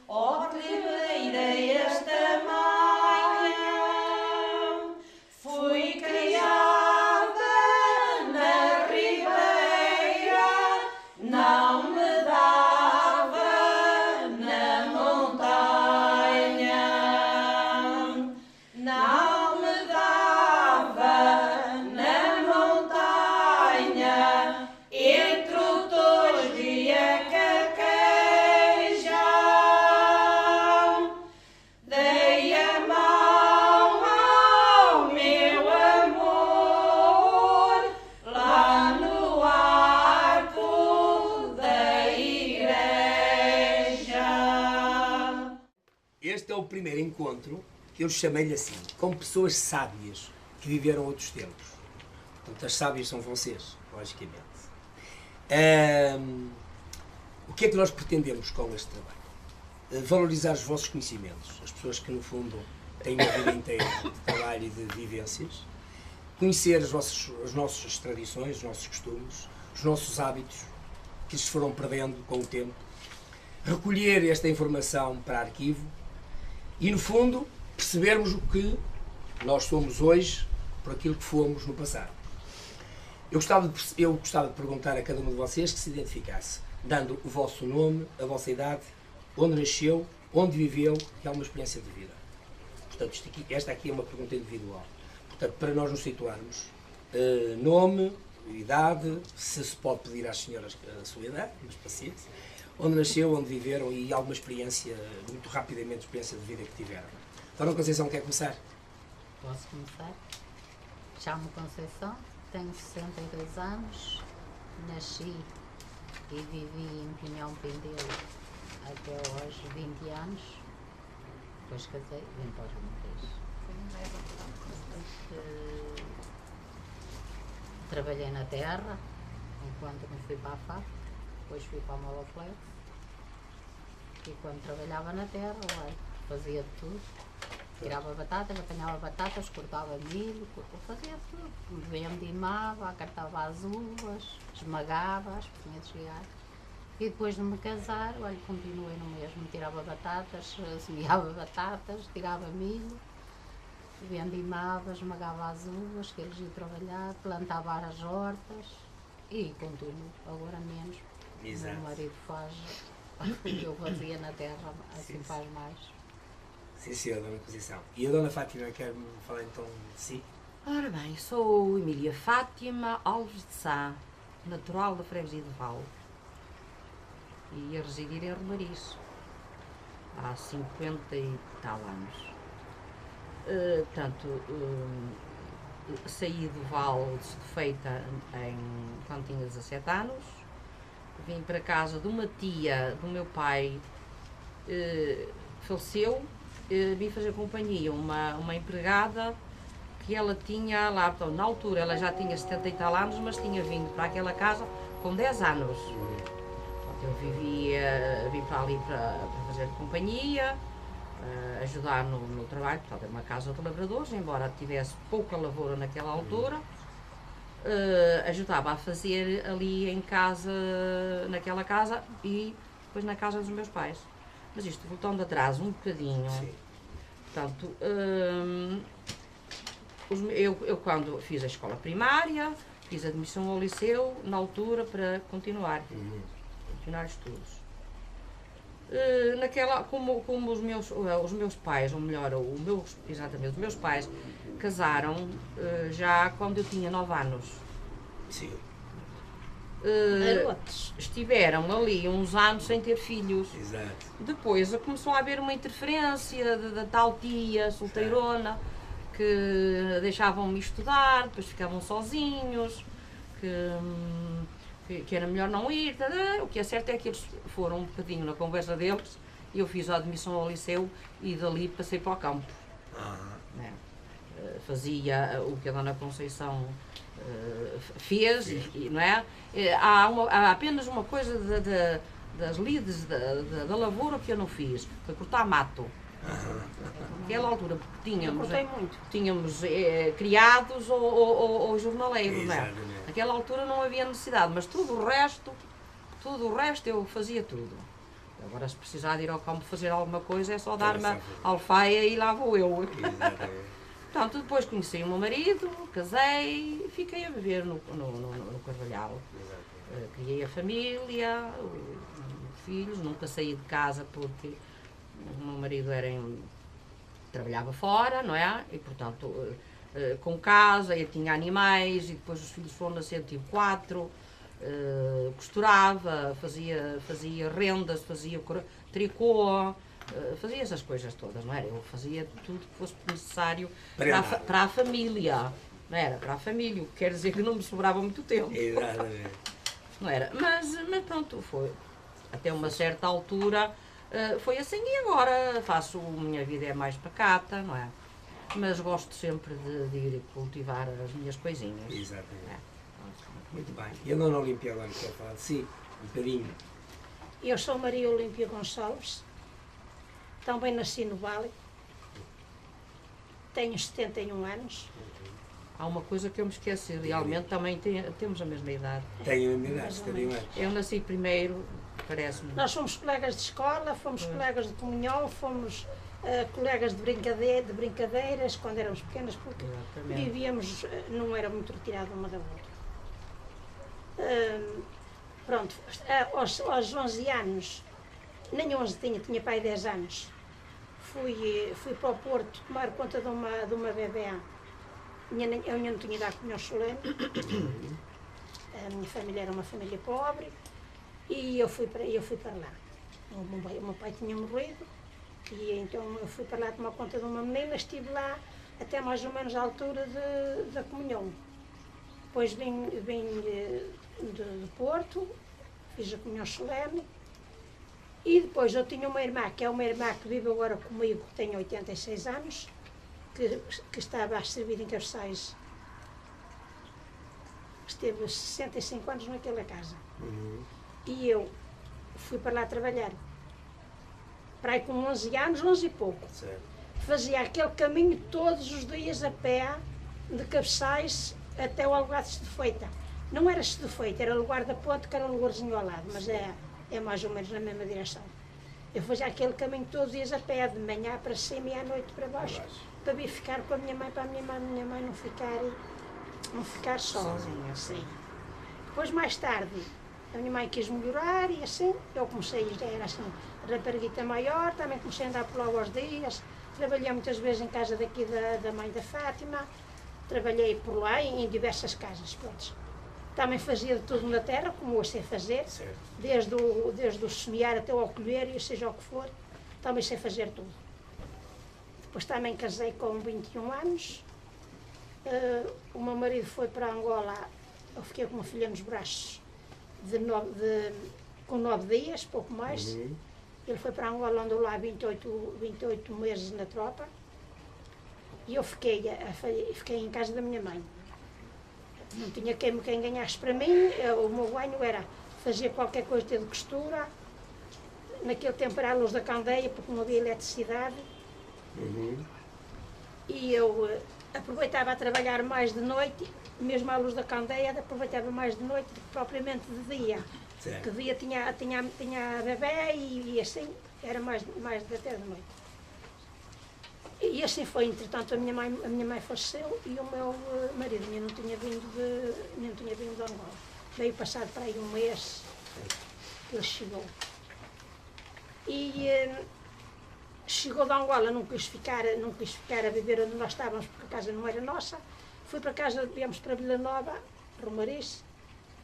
ó ribeireiras tamanha, fui criada na ribeira, não me dava na montanha, não me dava na montanha, entre o tosgo e a carqueja, dei a mão ao meu amor, lá no arco da igreja. Este é o primeiro encontro que eu chamei-lhe assim, com pessoas sábias que viveram outros tempos. Portanto, as sábias são vocês, logicamente. O que é que nós pretendemos com este trabalho? Valorizar os vossos conhecimentos, as pessoas que, no fundo, têm uma vida inteira de trabalho e de vivências, conhecer as nossas tradições, os nossos costumes, os nossos hábitos, que se foram perdendo com o tempo, recolher esta informação para arquivo e, no fundo, percebermos o que nós somos hoje por aquilo que fomos no passado. Eu gostava de perguntar a cada um de vocês que se identificasse, dando o vosso nome, a vossa idade, onde nasceu, onde viveu e alguma experiência de vida. Portanto, esta aqui é uma pergunta individual. Portanto, para nós nos situarmos, nome, idade, se pode pedir às senhoras a sua idade, mas paciência, onde nasceu, onde viveram e alguma experiência, muito rapidamente, experiência de vida que tiveram. Dona Conceição, quer começar? Posso começar? Chamo Conceição, tenho 62 anos, nasci e vivi em Pinhão Pendeu até hoje 20 anos, depois casei e vim para os Montes. Trabalhei na terra, enquanto não fui para a fábrica, depois fui para a Moloflex e quando trabalhava na terra, olha, fazia tudo. Tirava batatas, apanhava batatas, cortava milho, fazia tudo. Vendimava, acartava as uvas, esmagava-as, tinha de chegar. E depois de me casar, olha, continuei no mesmo. Tirava batatas, semeava batatas, tirava milho, vendimava, esmagava as uvas, que eles iam trabalhar, plantava as hortas e continuo, agora menos. Exato. O meu marido faz o que eu fazia na terra, assim faz mais. Sim, senhora, Dona Conceição. E a Dona Fátima quer me falar então de si? Ora bem, sou Emília Fátima Alves de Sá, natural da freguesia de Val e a residir em Romariz há 50 e tal anos. Saí do Val de feita quando tinha 17 anos, vim para casa de uma tia do meu pai, faleceu. Vim fazer companhia uma empregada que ela tinha lá, então, na altura ela já tinha 70 e tal anos, mas tinha vindo para aquela casa com 10 anos. Eu vim para ali para fazer companhia, ajudar no trabalho, portanto é uma casa de lavradores, embora tivesse pouca lavoura naquela altura, ajudava a fazer ali em casa, naquela casa e depois na casa dos meus pais. Mas isto, voltando atrás um bocadinho, sim. Portanto, eu quando fiz a escola primária, fiz admissão ao liceu, na altura, para continuar estudos. Como os meus pais, ou melhor, exatamente, os meus pais casaram já quando eu tinha 9 anos. Sim. Estiveram ali uns anos sem ter filhos. Exato. Depois começou a haver uma interferência da tal tia solteirona que deixavam-me estudar, depois ficavam sozinhos, que era melhor não ir. O que é certo é que eles foram um bocadinho na conversa deles e eu fiz a admissão ao liceu e dali passei para o campo. Fazia o que a Dona Conceição fez, não é? Há apenas uma coisa das lides da lavoura que eu não fiz, foi cortar mato. Naquela altura, porque tínhamos criados ou jornaleiros, não é? Naquela altura não havia necessidade, mas tudo o resto eu fazia tudo. Agora, se precisar de ir ao campo fazer alguma coisa, é só dar-me Exato. a alfaia e lá vou eu. Exatamente. Portanto, depois conheci o meu marido, casei e fiquei a viver no Carvalhal. Criei a família, filhos, nunca saí de casa porque o meu marido trabalhava fora, não é? E, portanto, com casa, eu tinha animais e depois os filhos foram nascer, tive 4. Costurava, fazia rendas, fazia tricô, fazia essas coisas todas, não era? Eu fazia tudo que fosse necessário para a família, não era? Para a família, o que quer dizer que não me sobrava muito tempo. Exatamente. Não era? Mas pronto, foi. Até uma certa altura foi assim e agora minha vida é mais pacata, não é? Mas gosto sempre de ir cultivar as minhas coisinhas. Exatamente. É. Muito bem. E a Dona Olímpia agora quer falar de si, um bocadinho. Eu sou Maria Olímpia Gonçalves, também nasci no Vale, tenho 71 anos. Há uma coisa que eu me esqueci, realmente também temos a mesma idade. Tenho a minha idade, 71 anos. Eu nasci primeiro, parece-me. Nós fomos colegas de escola, fomos colegas de comunhão, fomos colegas de brincadeiras quando éramos pequenas, porque Exatamente. vivíamos, não era muito retirado uma da outra. Pronto, aos 11 anos, nem 11 tinha pai 10 anos, fui para o Porto tomar conta de uma bebê. Eu ainda não tinha idade comunhão solene, a minha família era uma família pobre e eu fui para lá. O meu pai tinha morrido e então eu fui para lá tomar conta de uma menina, estive lá até mais ou menos à altura da comunhão. Depois vim de Porto, fiz a comunhão solene e depois eu tinha uma irmã, que é uma irmã que vive agora comigo, que tem 86 anos, que estava a servir em Cabeçais. Esteve 65 anos naquela casa. E eu fui para lá trabalhar. Para aí com 11 anos, 11 e pouco. Certo. Fazia aquele caminho todos os dias a pé, de Cabeçais até o Alugado de Feita. Não era de Feita, era o lugar da ponte, que era um lugarzinho ao lado, mas é mais ou menos na mesma direção. Eu fazia aquele caminho todos os dias a pé, de manhã para cima e à noite para baixo, para vir ficar com a minha mãe, para a minha mãe não ficar sozinha. Assim. Depois, mais tarde, a minha mãe quis melhorar e assim, eu comecei, já era assim, rapariguita maior, também comecei a andar por lá aos dias, trabalhei muitas vezes em casa daqui da mãe da Fátima, trabalhei por lá em diversas casas, pronto. Também fazia de tudo na terra, como eu sei fazer, Certo. desde o semear até ao colher, e seja o que for, também sei fazer tudo. Depois também casei com 21 anos, o meu marido foi para Angola, eu fiquei com uma filha nos braços com 9 dias, pouco mais. Ele foi para Angola, andou lá 28 meses na tropa, e eu fiquei em casa da minha mãe. Não tinha quem ganhasse para mim, o meu ganho era fazer qualquer coisa de costura. Naquele tempo era a luz da candeia, porque não havia eletricidade. E eu aproveitava a trabalhar mais de noite, mesmo à luz da candeia, aproveitava mais de noite do que propriamente de dia. Certo. Que de dia tinha a bebé e assim, era mais até de noite. E assim foi, entretanto, a minha mãe faleceu e o meu marido ainda não tinha vindo de Angola. Veio passar para aí um mês que ele chegou. E chegou de Angola, não quis ficar a viver onde nós estávamos, porque a casa não era nossa. Fui para casa, viemos para Vila Nova, Romariz,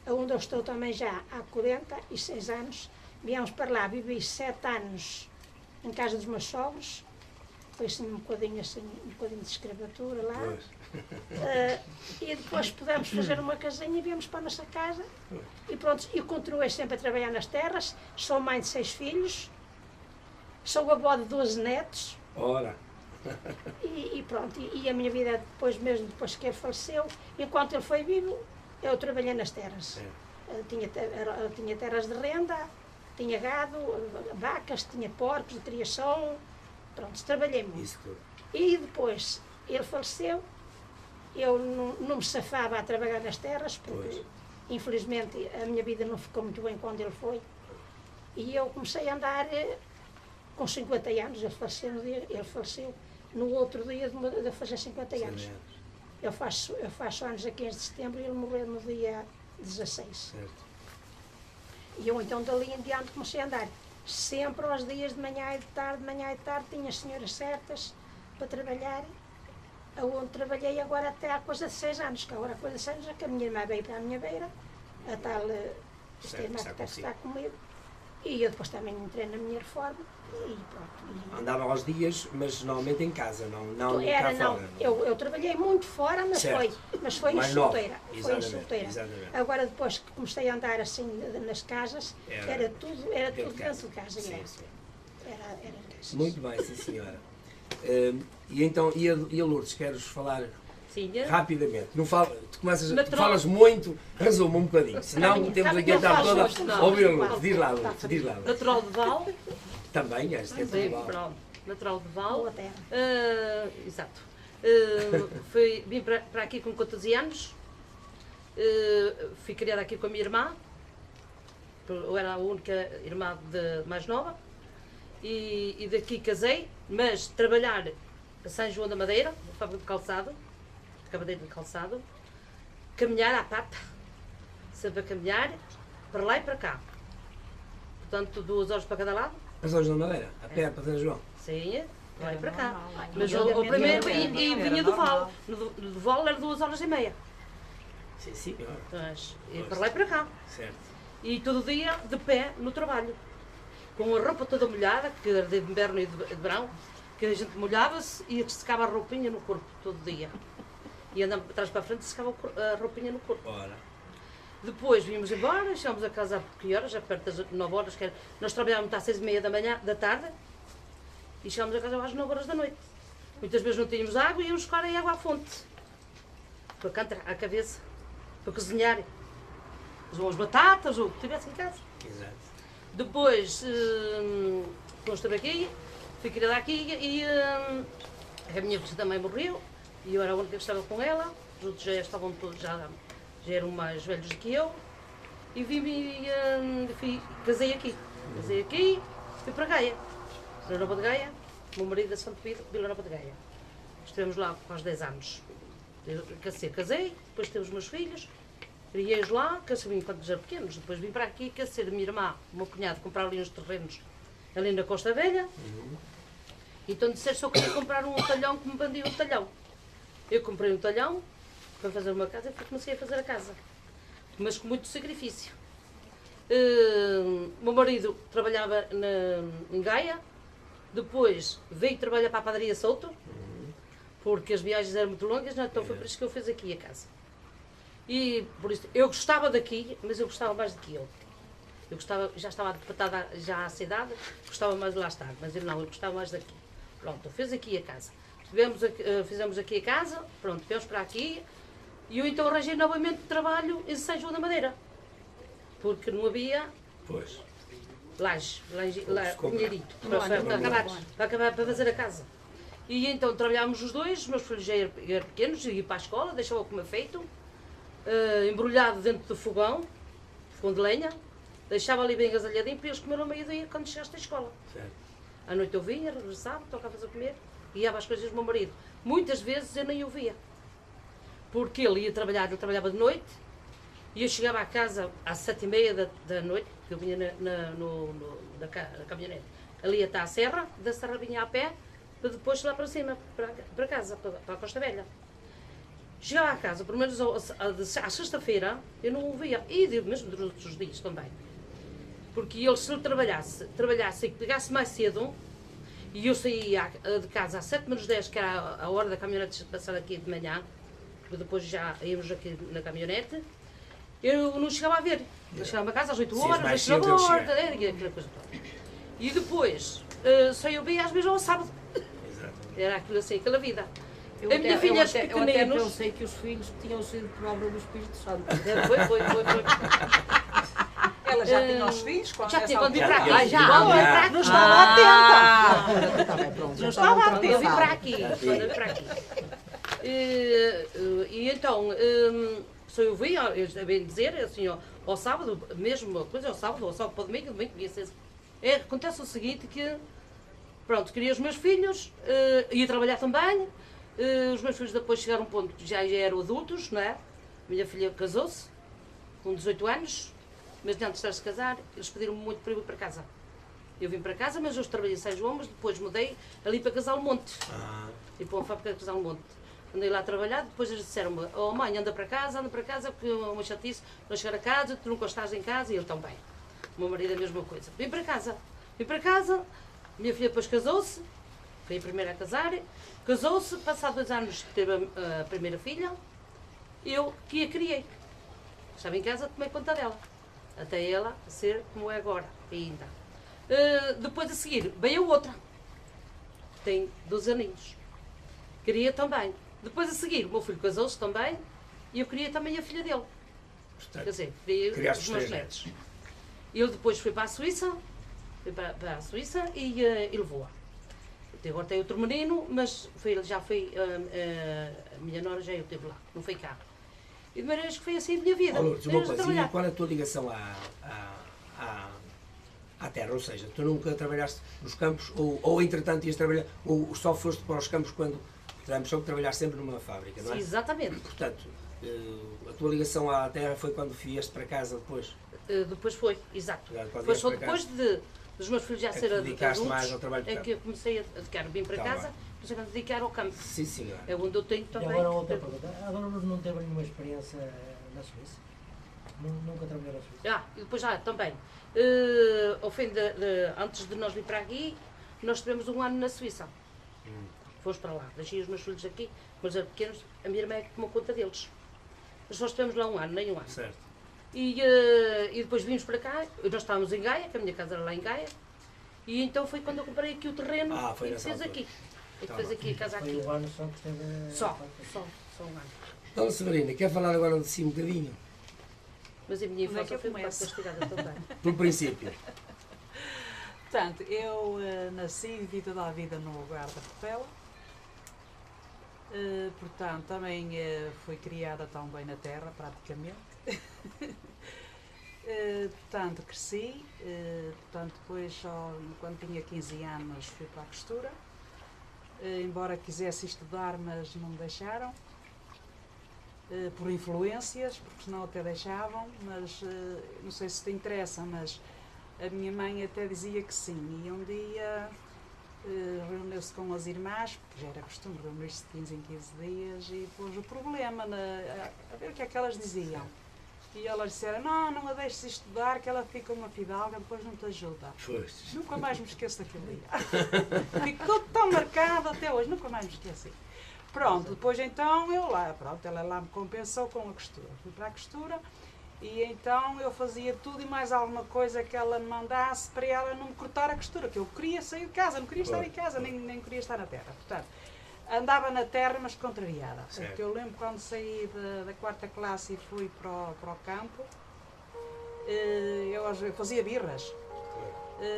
onde eu estou também já há 46 anos. Viemos para lá, vivi 7 anos em casa dos meus sogros. Foi assim um bocadinho de escravatura lá. E depois pudemos fazer uma casinha e viemos para a nossa casa. E pronto, eu continuei sempre a trabalhar nas terras. Sou mãe de 6 filhos. Sou avó de 12 netos. Ora. E pronto, e a minha vida depois que ele faleceu, enquanto ele foi vivo, eu trabalhei nas terras. Tinha terras de renda, tinha gado, vacas, tinha porcos de criação. Pronto, trabalhei muito. Isso tudo. E depois ele faleceu, eu não me safava a trabalhar nas terras, porque infelizmente a minha vida não ficou muito bem quando ele foi. E eu comecei a andar com 50 anos, ele faleceu no outro dia de fazer 50 anos. Eu faço anos a 15 de setembro e ele morreu no dia 16. Certo. E eu então dali em diante comecei a andar. Sempre aos dias de manhã e de manhã e de tarde, tinha as senhoras certas para trabalhar, onde trabalhei agora até há coisa de 6 anos, que agora há coisa de 6 anos é que a minha irmã veio para a minha beira, a tal irmã que está comigo, e eu depois também entrei na minha reforma e pronto. Andava aos dias, mas normalmente em casa, não Era, cá não, fora. eu trabalhei muito fora, mas Certo. foi em Mais nova. solteira. Foi em Exatamente, solteira. exatamente. Agora depois que comecei a andar assim nas casas, era tudo dentro de casa. Sim, Era. sim. Era casas. Muito bem, sim senhora. E então, e a Lourdes, queres falar Sim, rapidamente? Não fala, tu Natural. falas muito, resuma um bocadinho, senão temos aqui a tarde toda Não, a ouvir a não, Lourdes. Diz lá, não, Lourdes, diz lá. natural de Val. Também, és que é Sim, igual. pronto. Natural de Val. Boa terra. Exato. Vim para aqui com 14 anos. Fui criada aqui com a minha irmã. Eu era a única irmã mais nova. E daqui casei, mas trabalhar a São João da Madeira, na fábrica de calçado, cavadeira de calçado, caminhar à pata, sempre a caminhar, para lá e para cá. Portanto, 2 horas para cada lado. As horas da Madeira, a pé para São João. Sim, vai para cá. normal. Mas Antigamente o primeiro era e normal. vinha do Val. Do Val era 2h30. Sim, sim, Mas, e para lá e para cá. certo. E todo dia de pé no trabalho. Com a roupa toda molhada, que era de inverno e de verão, que a gente molhava-se e secava a roupinha no corpo todo dia. E andava para trás para a frente e secava a roupinha no corpo. Ora, Depois vimos embora, chegámos a casa há que horas, já perto das 9 horas, que era, nós trabalhávamos às 6h30 da tarde e chegámos a casa às 9 horas da noite. Muitas vezes não tínhamos água e íamos buscar a água à fonte, para cantar à cabeça, para cozinhar, ou as batatas, ou o que tivesse em casa. exato. Depois, estive aqui, fui criada aqui e a minha filha também morreu e eu era a única que estava com ela, os outros já estavam todos, já eram mais velhos do que eu e casei aqui, fui para Gaia, Vila Nova de Gaia, o meu marido é Santo Pedro, Vila Nova de Gaia. Estivemos lá quase 10 anos. Eu casei, depois teve os meus filhos, criei-os lá, casei enquanto eram pequenos, depois vim para aqui, casei a minha irmã, o meu cunhado, comprar ali uns terrenos ali na Costa Velha. Então disseste só que queria comprar um talhão, que me vendia um talhão. Eu comprei um talhão para fazer uma casa e comecei a fazer a casa, mas com muito sacrifício. O meu marido trabalhava em Gaia, depois veio trabalhar para a padaria Souto, porque as viagens eram muito longas, então foi por isso que eu fiz aqui a casa. E por isso, eu gostava daqui, mas eu gostava mais daqui eu. Eu gostava, já estava adaptada já à cidade, gostava mais de lá estar, mas eu não, eu gostava mais daqui. Pronto, eu fiz aqui a casa. Fizemos aqui a casa, pronto, viemos para aqui, e eu então arranjei novamente trabalho em São João da Madeira, porque não havia Pois. dinheirito para fazer a casa. E então trabalhámos os dois, os meus filhos já eram pequenos, ia para a escola, deixava como é feito, embrulhado dentro do fogão de lenha, deixava ali bem agasalhadinho para eles comer ao meio-dia quando chegaste à escola. Certo. À noite eu vinha, regressava, tocava a fazer comer, guiava as coisas do meu marido. Muitas vezes eu nem o via, porque ele ia trabalhar, ele trabalhava de noite, e eu chegava à casa às 7h30 da noite, que eu vinha na caminhonete. Ali até à serra, da serra vinha a pé, para depois lá para cima, para casa, para a Costa Velha. Chegava à casa, pelo menos à sexta-feira, eu não o via, e mesmo durante os dias também. Porque ele, se ele trabalhasse e pegasse mais cedo, e eu saía de casa às 7h-10, que era a hora da caminhonete passar aqui de manhã, depois já íamos aqui na caminhonete, eu não chegava a ver. Eu chegava a casa às 8 horas, mais deixava cedo ele a chega. aquela coisa toda. E depois, só eu via às vezes ao sábado. Exatamente. Era aquilo assim, aquela vida. Eu A minha filha, os eu até pequeninos... pensei que os filhos tinham sido por obra do Espírito Santo. Foi. Ela já tinha os filhos? Já tinha, quando vim Já, para aqui. já, já. Quando vim para aqui. Não estava atenta. Não Não estava Quando eu vim atenta. para aqui. Quando eu vim para aqui. E então, só eu via, eu já bem dizer, assim, ao sábado, mesmo coisa, ao sábado para o domingo devia ser. Acontece o seguinte, que, pronto, queria os meus filhos, ia trabalhar também, os meus filhos depois chegaram a um ponto que já eram adultos, não é? Minha filha casou-se, com 18 anos, mas antes de se casar, eles pediram-me muito para eu ir para casa. Eu vim para casa, mas eu trabalhei 6 mas depois mudei ali para Casal Monte. E para uma fábrica de Casal Monte. Andei lá a trabalhar, depois eles disseram-me, oh mãe, anda para casa, porque é uma chatice, não chegar a casa, tu nunca estás em casa, e eu também. O meu marido é a mesma coisa. Vim para casa, minha filha depois casou-se, foi a primeira a casar, casou-se, passados 2 anos teve a primeira filha, eu que a criei. Estava em casa, tomei conta dela, até ela ser como é agora, ainda. Depois a seguir, veio a outra, tem 12 aninhos, queria também. Depois a seguir, o meu filho casou-se também, e eu queria também a filha dele. Portanto, Quer dizer, queria os meus netos. Eu depois fui para a Suíça, e levou-a. Agora tem outro menino, mas já foi, a minha nora já eu teve lá, não foi cá. E de maneiras que foi assim a minha vida. Lourdes, uma coisa, e qual é a tua ligação à terra? Ou seja, tu nunca trabalhaste nos campos, ou entretanto ias trabalhar, ou só foste para os campos quando só que trabalhaste sempre numa fábrica, não é? Sim, exatamente. Portanto, a tua ligação à terra foi quando vieste para casa depois? Depois foi, exato. Foi só depois dos meus filhos já serem adultos, mais ao trabalho de campo. que eu comecei a dedicar, vim para casa, comecei a dedicar ao campo. Sim, senhora. É onde eu tenho também. E agora outra pergunta. A dona Lourdes não teve nenhuma experiência na Suíça? Nunca trabalhou na Suíça? E depois também. Ao fim antes de nós vir para aqui, nós tivemos 1 ano na Suíça. Fomos para lá, deixei os meus filhos aqui, mas eram pequenos, a minha irmã é que tomou conta deles. Nós só estivemos lá 1 ano, nem 1 ano. Certo. E depois vimos para cá, nós estávamos em Gaia, que a minha casa era lá em Gaia, e então foi quando eu comprei aqui o terreno e fez aqui. E fez aqui a casa aqui. Foi 1 ano só que esteve... Só 1 ano. Dona Severina, quer falar agora de si um bocadinho? Mas a minha Onde é que infância eu foi um bocado começo? castigada também. Pelo princípio. Portanto, eu nasci e vivi toda a vida no lugar da Capela. Portanto, também fui criada também na terra, praticamente. Portanto, cresci. Portanto, depois, quando tinha 15 anos, fui para a costura. Embora quisesse estudar, mas não me deixaram. Por influências, porque senão até deixavam, mas não sei se te interessa, mas a minha mãe até dizia que sim. E um dia reuniu-se com as irmãs, porque já era costume reunir-se de 15 em 15 dias, e pôs o problema a ver o que é que elas diziam. E elas disseram, não a deixes estudar, que ela fica uma fidalga, depois não te ajuda. Pois. Nunca mais me esqueço daquele dia. Ficou tão marcado até hoje, nunca mais me esqueci. Pronto, depois então eu lá, pronto, ela lá me compensou com a costura. Fui para a costura e então eu fazia tudo e mais alguma coisa que ela me mandasse para ela não me cortar a costura, que eu queria sair de casa, não queria estar em casa, nem queria estar na terra. Portanto, andava na terra, mas contrariada. Certo. Porque eu lembro quando saí da 4ª classe e fui para o campo, eu fazia birras.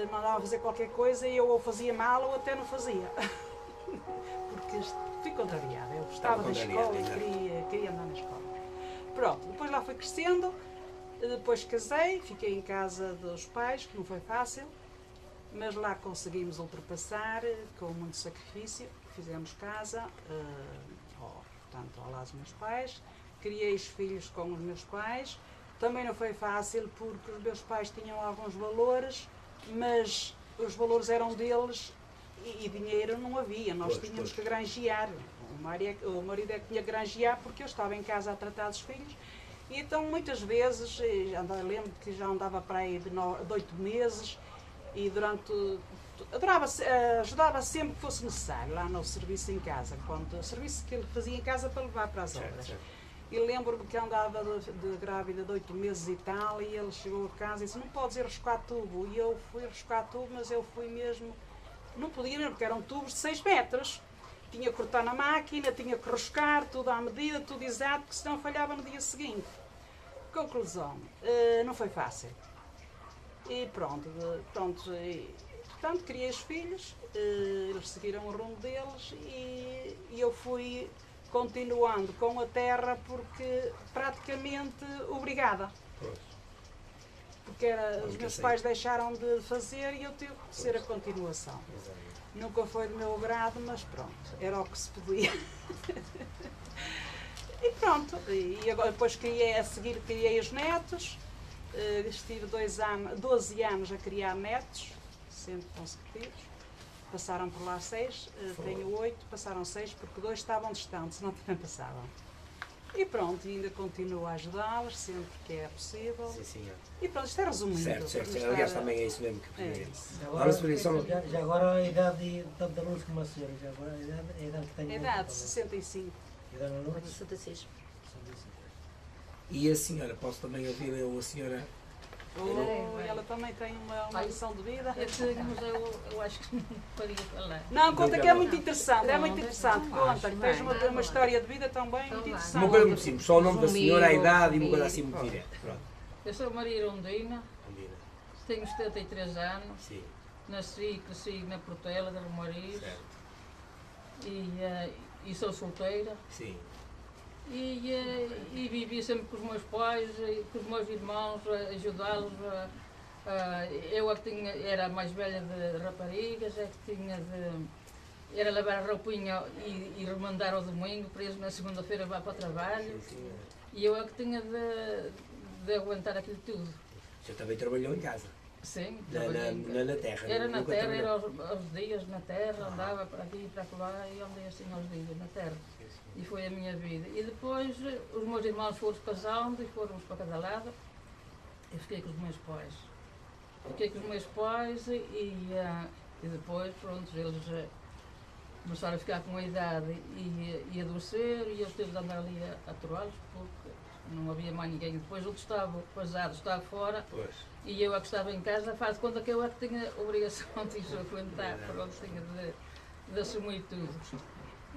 Mandava fazer qualquer coisa e eu ou fazia mal ou até não fazia. Porque fui contrariada. Eu gostava da escola e queria andar na escola. Pronto, depois lá fui crescendo, depois casei, fiquei em casa dos pais, que não foi fácil, mas lá conseguimos ultrapassar com muito sacrifício. Fizemos casa, portanto, ao lado dos meus pais, criei os filhos com os meus pais. Também não foi fácil porque os meus pais tinham alguns valores, mas os valores eram deles e dinheiro não havia, nós tínhamos que granjear. O marido é que tinha que granjear porque eu estava em casa a tratar dos filhos. E então muitas vezes, lembro que já andava para aí de 8 meses e ajudava sempre que fosse necessário lá no serviço em casa, o serviço que ele fazia em casa para levar para as obras. E lembro-me que andava de grávida de 8 meses e tal, e ele chegou a casa e disse, não podes ir riscar tubo. E eu fui riscar tubo, mas eu fui mesmo, não podia mesmo, porque eram tubos de 6 metros. Tinha que cortar na máquina, tinha que riscar, tudo à medida, tudo exato, porque senão falhava no dia seguinte. Conclusão, não foi fácil. E pronto, portanto, criei os filhos, eles seguiram o rumo deles e eu fui continuando com a terra porque praticamente obrigada. Pois. Porque os meus pais deixaram de fazer e eu tive que ser a continuação. Exato. Nunca foi do meu agrado, mas pronto, era o que se podia. E pronto, e agora depois a seguir criei os netos, estive 12 anos a criar netos, sempre consecutivos. Passaram por lá 6, tenho 8, passaram 6 porque 2 estavam distantes, não também passavam. E pronto, ainda continuo a ajudá-los sempre que é possível. Sim, senhor. E pronto, isto é resumindo. Certo, certo. para Aliás, estar- também é isso mesmo que É queria. isso. Já agora a idade, tanto da Lourdes como a senhora, já agora a idade que tem. A idade, 65. A idade da Lourdes? 66. E a senhora, posso também ouvir a senhora? Oh, e ela também tem uma lição de vida. Eu tenho, mas eu acho que não faria falar. Não, conta Diga que é lá. muito interessante, é Não, muito não, interessante. não Conta, acho, que tens vai. uma história de vida também Então muito vai. interessante. Uma coisa muito simples, só o nome da senhora, a Resumido, idade e uma coisa assim resumido. muito direta. Pronto. Eu sou Maria Irondina, Andina. tenho 73 anos, Sim, nasci e cresci na Portela de Romariz certo. e sou solteira. Sim. E vivi sempre com os meus pais, e com os meus irmãos, a ajudá-los. Eu é que era a mais velha de raparigas, é que tinha de. Era lavar a roupinha e remandar ao domingo, para eles na segunda-feira vá para o trabalho. Sim, senhora. E eu é que tinha de aguentar aquilo tudo. O senhor também trabalhou em casa, Sim, na trabalhei. terra. Era na nunca terra, trabalhou. era aos dias na terra, andava para aqui e para lá e andei assim aos dias na terra. Sim, sim. E foi a minha vida. E depois os meus irmãos foram casando e foram para cada lado. Eu fiquei com os meus pais. Fiquei com os meus pais e depois, pronto, eles começaram a ficar com a idade e adoecer e eu tive de andar ali a aturá-los porque não havia mais ninguém. Depois outro estava casado, estava fora Pois. e eu é que estava em casa, faz de conta que eu é que tinha a obrigação de os aguentar, pronto, tinha de assumir tudo.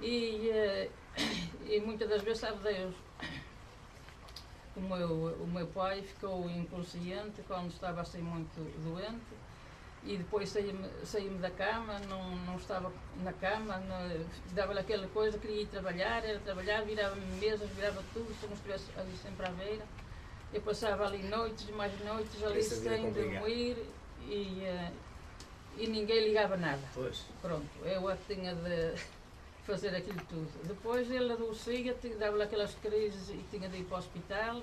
E muitas das vezes, sabe Deus, o meu pai ficou inconsciente quando estava assim muito doente e depois saí-me da cama, não estava na cama, dava-lhe aquela coisa, queria ir trabalhar, virava-me mesas, virava tudo, se eu não estivesse ali sempre à beira. Eu passava ali noites, mais noites, ali Essa vida é sem complicada. dormir e ninguém ligava nada. Pois. Pronto, eu é que tinha de fazer aquilo tudo. Depois ele adoecia, dava-lhe aquelas crises e tinha de ir para o hospital.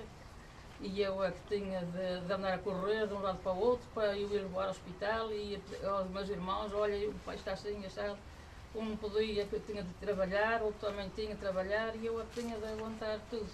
E eu é que tinha de andar a correr de um lado para o outro para eu ir levar ao hospital e aos meus irmãos, olha, o pai está assim, assado. Um não podia, que eu tinha de trabalhar, outro também tinha de trabalhar e eu é que tinha de aguentar tudo.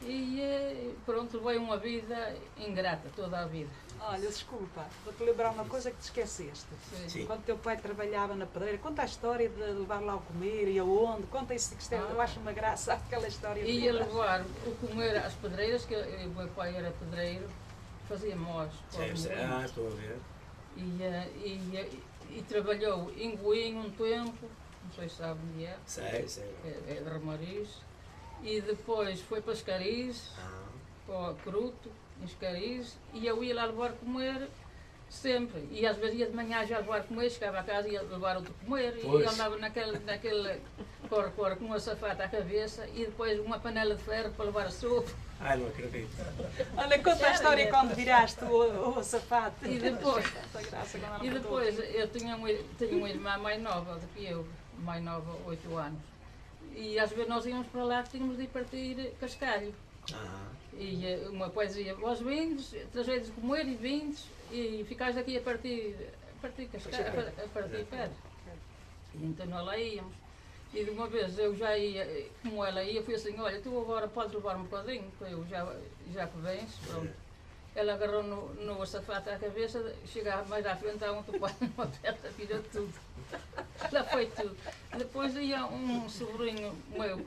E pronto, veio uma vida ingrata, toda a vida. Olha, desculpa, vou-te lembrar uma coisa que te esqueceste. Sim. Quando teu pai trabalhava na pedreira, conta a história de levar lá o comer e aonde, conta isso que isto é, eu acho uma graça aquela história. de Ia contar. levar o comer às pedreiras, que o meu pai era pedreiro, fazia mós. Estou a ver. E trabalhou em Goinho um tempo, não sei se sabe onde é, Sei, sei. é de Ramariz, e depois foi para Escariz, para o Cruto, em Escariz, e eu ia lá levar comer sempre. E às vezes ia de manhã já levar comer, chegava a casa e ia levar outro comer, Pois. e andava naquele corre-corre com uma safata à cabeça, e depois uma panela de ferro para levar a sopa. Ai, não acredito. Olha, conta a história quando viraste o sapato. E depois, Essa graça, quando ela e contou. depois eu tenho uma irmã mais nova do que eu, mais nova, 8 anos. E às vezes nós íamos para lá que tínhamos de ir partir cascalho. E o meu pai dizia, vós vindes, trazei de comer e vindes, e ficais aqui a partir cascalho, a partir pedra. E então nós lá íamos. E de uma vez eu já ia, como ela ia, fui assim, olha, tu agora podes levar um bocadinho, que eu já que vens, pronto. Ela agarrou no açafate à cabeça, chegava mais à frente, a um topado numa pedra, virou tudo. Lá foi tudo. Depois ia um sobrinho meu,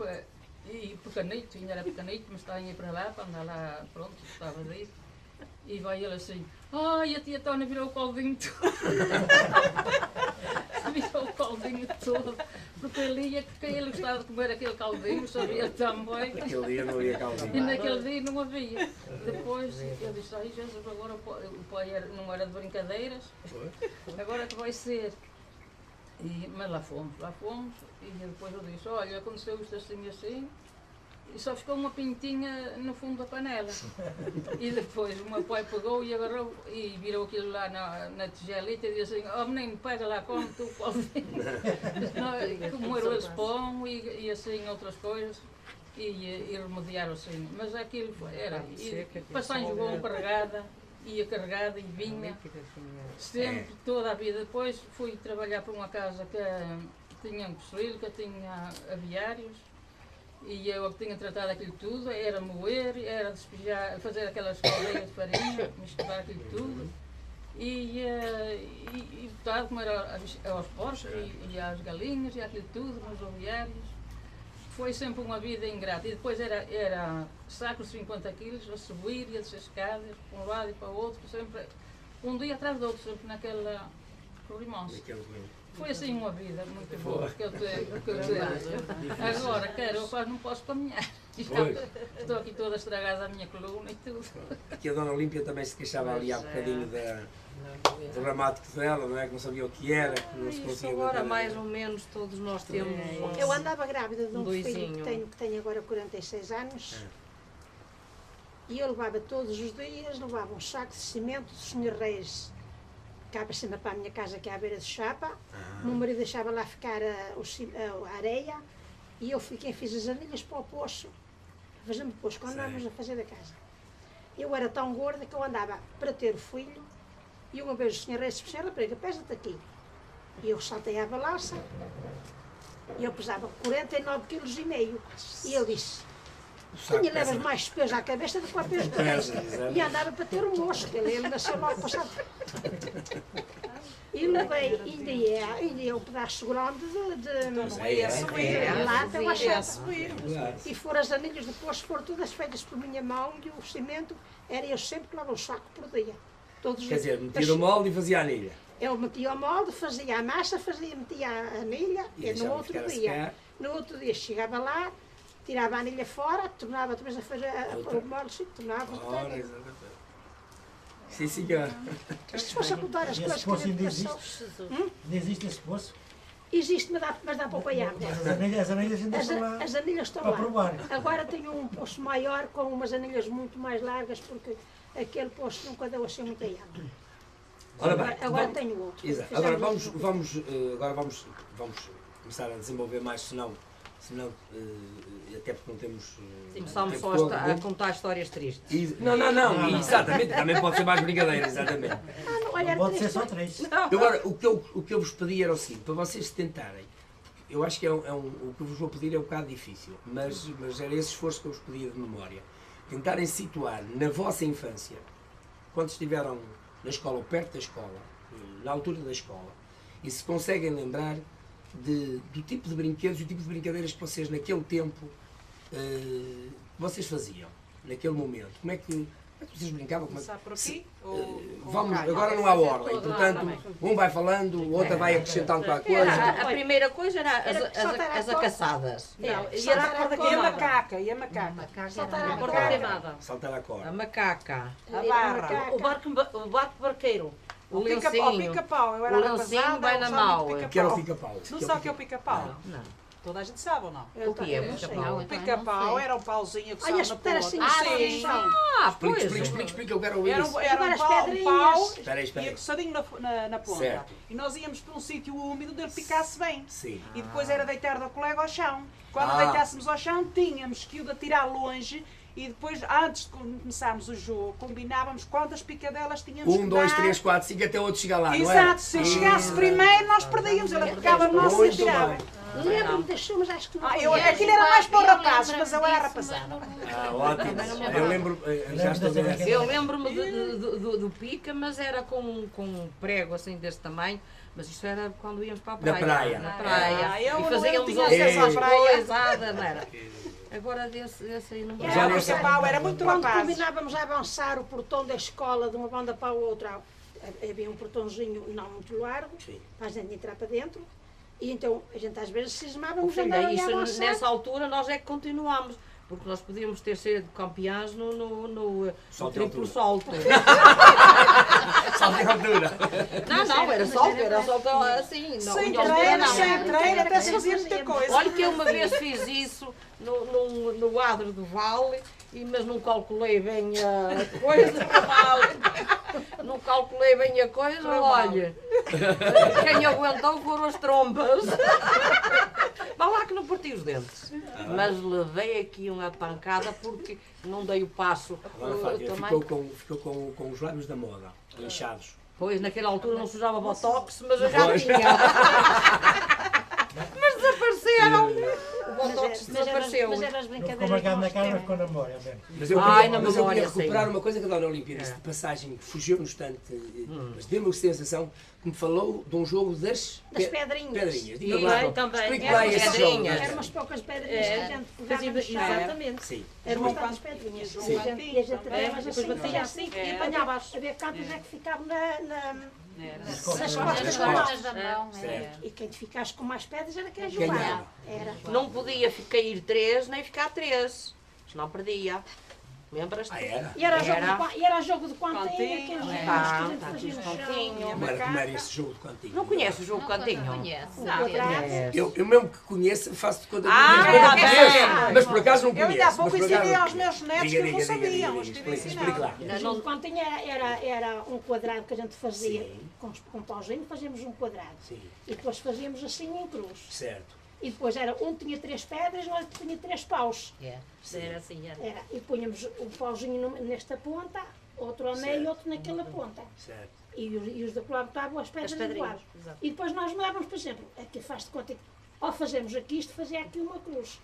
e pequenito, ainda era pequenito, mas estava a ir para lá, para andar lá, pronto, estava daí. E vai ele assim, ai, a tia Tona virou o caldinho todo. Virou o caldinho todo. Porque ele gostava de comer aquele caldinho, sabia também. Naquele dia não havia E caldinho. naquele dia não havia. Depois eu disse, ai Jesus, agora o pai não era de brincadeiras, agora que vai ser. Mas lá fomos. E depois eu disse, olha, aconteceu isto assim e assim. E só ficou uma pintinha no fundo da panela. E depois o meu pai pegou e agarrou e virou aquilo lá na tigelita e disse assim, oh menino, pega lá, come tu, pode. Comeram eles pão e assim outras coisas. E remediaram assim. Mas aquilo era. Passagem jogou carregada, ia carregada e vinha. Sempre, toda a vida. Depois fui trabalhar para uma casa que tinha que tinha aviários. E eu que tinha tratado aquilo tudo, era moer, era despejar, fazer aquelas caldeiras de farinha, misturar aquilo tudo. E botar como era aos porcos e às galinhas e aquilo tudo, nos aviários. Foi sempre uma vida ingrata. E depois era sacos de 50 quilos a subir e a descer escadas, para um lado e para o outro, sempre, um dia atrás do outro, sempre naquela corrimãoça. Foi assim uma vida muito boa que eu tenho. Agora quero, eu quase não posso caminhar. Estou aqui toda estragada a minha coluna e tudo. Aqui a Dona Olímpia também se queixava ali há bocadinho do ramático dela, não é? Que não sabia o que era, que não se conseguia agora manter. mais ou menos todos nós temos. Eu andava grávida de um Doisinho. filho que tenho agora 46 anos. E eu levava todos os dias, levava um saco de cimento do Sr. Reis, cá para cima para a minha casa, que é à beira de Chapa. O meu marido deixava lá ficar a areia e eu fui quem fiz as anilhas para o poço. Fazendo o poço, quando andávamos a fazer da casa. Eu era tão gorda que eu andava para ter o filho e uma vez o Sr. Reis disse, senhora Prega, pesa-te aqui. E eu saltei à balança e eu pesava 49,5 kg. E ele disse, tinha levas mais peso à cabeça do que ao peso do resto. E andava para ter o moço, que ele nasceu logo passado. E levei, ainda ia um pedaço grande de lata, eu achava. E foram as anilhas do poço, foram todas feitas por minha mão e o cimento era eu sempre que levava um saco por dia. Todos Quer dizer, metia no molde e fazia a anilha. Eu metia o molde, fazia a massa, metia a anilha e no outro dia chegava lá, tirava a anilha fora, tornava depois a fazer o molde, tornava. Ora, exatamente. Sim, senhor. Se fosse a contar as coisas que a gente passou. Ainda existe esse poço? Existe, mas dá pouca água. As anilhas ainda estão lá. As anilhas estão para lá. provar. Agora tenho um poço maior com umas anilhas muito mais largas, porque aquele poço nunca deu assim muita água. Ora bem, agora tenho outro. Exato. Agora vamos começar a desenvolver mais, senão até porque não temos. Começamos só a contar histórias tristes. Não, exatamente, também pode ser mais brincadeira, exatamente. Não pode ser só 3. Agora, o que eu vos pedi era o seguinte, para vocês tentarem, eu acho que o que eu vos vou pedir é um bocado difícil, mas era esse esforço que eu vos pedia de memória. Tentarem situar na vossa infância, quando estiveram na escola ou perto da escola, na altura da escola, e se conseguem lembrar do tipo de brinquedos e o tipo de brincadeiras que vocês naquele tempo vocês faziam, naquele momento. Como é que vocês brincavam? Começar por aqui? Agora não há ordem, portanto, um vai falando, o outro vai acrescentando qualquer coisa. A primeira coisa era as acaçadas. Não, e era a corda queimada. E a macaca. Saltar a corda queimada. Saltar a corda. A macaca. A barra. O barco barqueiro. O lencinho. Pica-pau. Eu era o lencinho vai na mão. O que era o pica-pau? Não sabe o que é o pica-pau? Não. Toda a gente sabe ou não? O que é o pica-pau? O pica-pau era um pauzinho que Olha, estava na assim, ponta. Explica, eu quero ouvir isso. Era um pau Espera e coçadinho na ponta. Certo. E nós íamos para um sítio úmido onde ele picasse bem. Sim. E depois era deitar do colega ao chão. Quando deitássemos ao chão, tínhamos que o atirar longe. E depois, antes de começarmos o jogo, combinávamos quantas picadelas tínhamos que dar. 1, 2, 3, 4, 5, até o outro chegar lá, não é? Exato, se ele chegasse primeiro, nós perdíamos. Ele pegava no nosso e deixava. Lembro-me das filmes, acho que não. Aquilo era mais para os rapazes, mas eu era rapazada. Ótimo. Eu lembro, já estou a ver. Eu lembro-me do pica, mas era com um prego assim deste tamanho. Mas isso era quando íamos para a praia. Na praia. Eu E fazíamos tinha acesso à praia. coisada, não era? Agora desse aí não Já o pica-pau era muito Quando rapaz. combinávamos a avançar o portão da escola de uma banda para a outra, havia um portãozinho não muito largo, para a gente entrar para dentro. E então a gente às vezes cismávamos andar ali a avançar. Nessa altura nós é que continuámos. Porque nós podíamos ter sido campeões no Salto em triplo altura. salto. Salto em altura. Não, era salto assim. Não, Sem não, treino, não. sem treino, até se fazia muita coisa. Olha que eu uma vez fiz isso no Adro do Vale, mas não calculei bem a coisa. Não calculei bem a coisa, olha. Quem aguentou foram as trompas. Vá lá que não parti os dentes. Mas levei aqui uma pancada porque não dei o passo. Agora, Fátima, ficou com os lábios da moda, inchados. Pois, naquela altura não se usava botox, mas eu já Pois. tinha. Mas desapareceram. O botox desapareceu. Mas eram as Não ficou brincadeiras marcado que na nós cara, mas temos. ficou na memória mesmo. Mas eu Ai, queria, na mas eu memória, queria recuperar sim. uma coisa que a Dona Olímpia disse de passagem, que fugiu-nos tanto, mas deu-me a sensação que me falou de um jogo das pedrinhas. pedrinhas. Diga E lá, bem, também. explique Eram lá umas esse jogo. pedrinhas. Eram umas poucas pedrinhas que a gente pegava Fazia- no chão. Exatamente. Sim. Eram umas pedrinhas. Sim. E a gente apanhava depois assim, batia fazia assim, e apanhava-as. Havia cantos é que ficavam nas costas Nas da costas. mão. da mão. Certo. E quem ficasse com mais pedras era quem Ganhava. jogava. Era. Não podia cair 3 nem ficar 3, senão perdia. Lembras-te? Era? E era jogo de quantinha, Quantinho, aqueles é. jogos que a gente Tá, fazia no quantinho. chão. Como era esse jogo de cantinho? Não conhece o jogo cantinho? Conhece. O quadrado. Eu mesmo que conheço, faço de conta que Ah, conheço, tá bem. mas por acaso não Eu conheço. ainda há pouco mas por acaso ensinei não aos conheço. meus netos Diga, que não diga, sabiam, diga, os tive explique ensinado. lá. O jogo de quantinha era um quadrado que a gente fazia Sim. com um pauzinho, fazíamos um quadrado. Sim, E depois fazíamos assim em cruz. certo. E depois era um tinha 3 pedras, o outro tinha 3 paus. Era assim, era. Era. E punhamos o pauzinho nesta ponta, outro ao meio e outro naquela ponta. Certo. E os da coluna botavam as pedras do pedrinhas, lado. exato. E depois nós mudávamos, por exemplo, aqui faz de conta que ao fazermos aqui, isto fazia aqui uma cruz.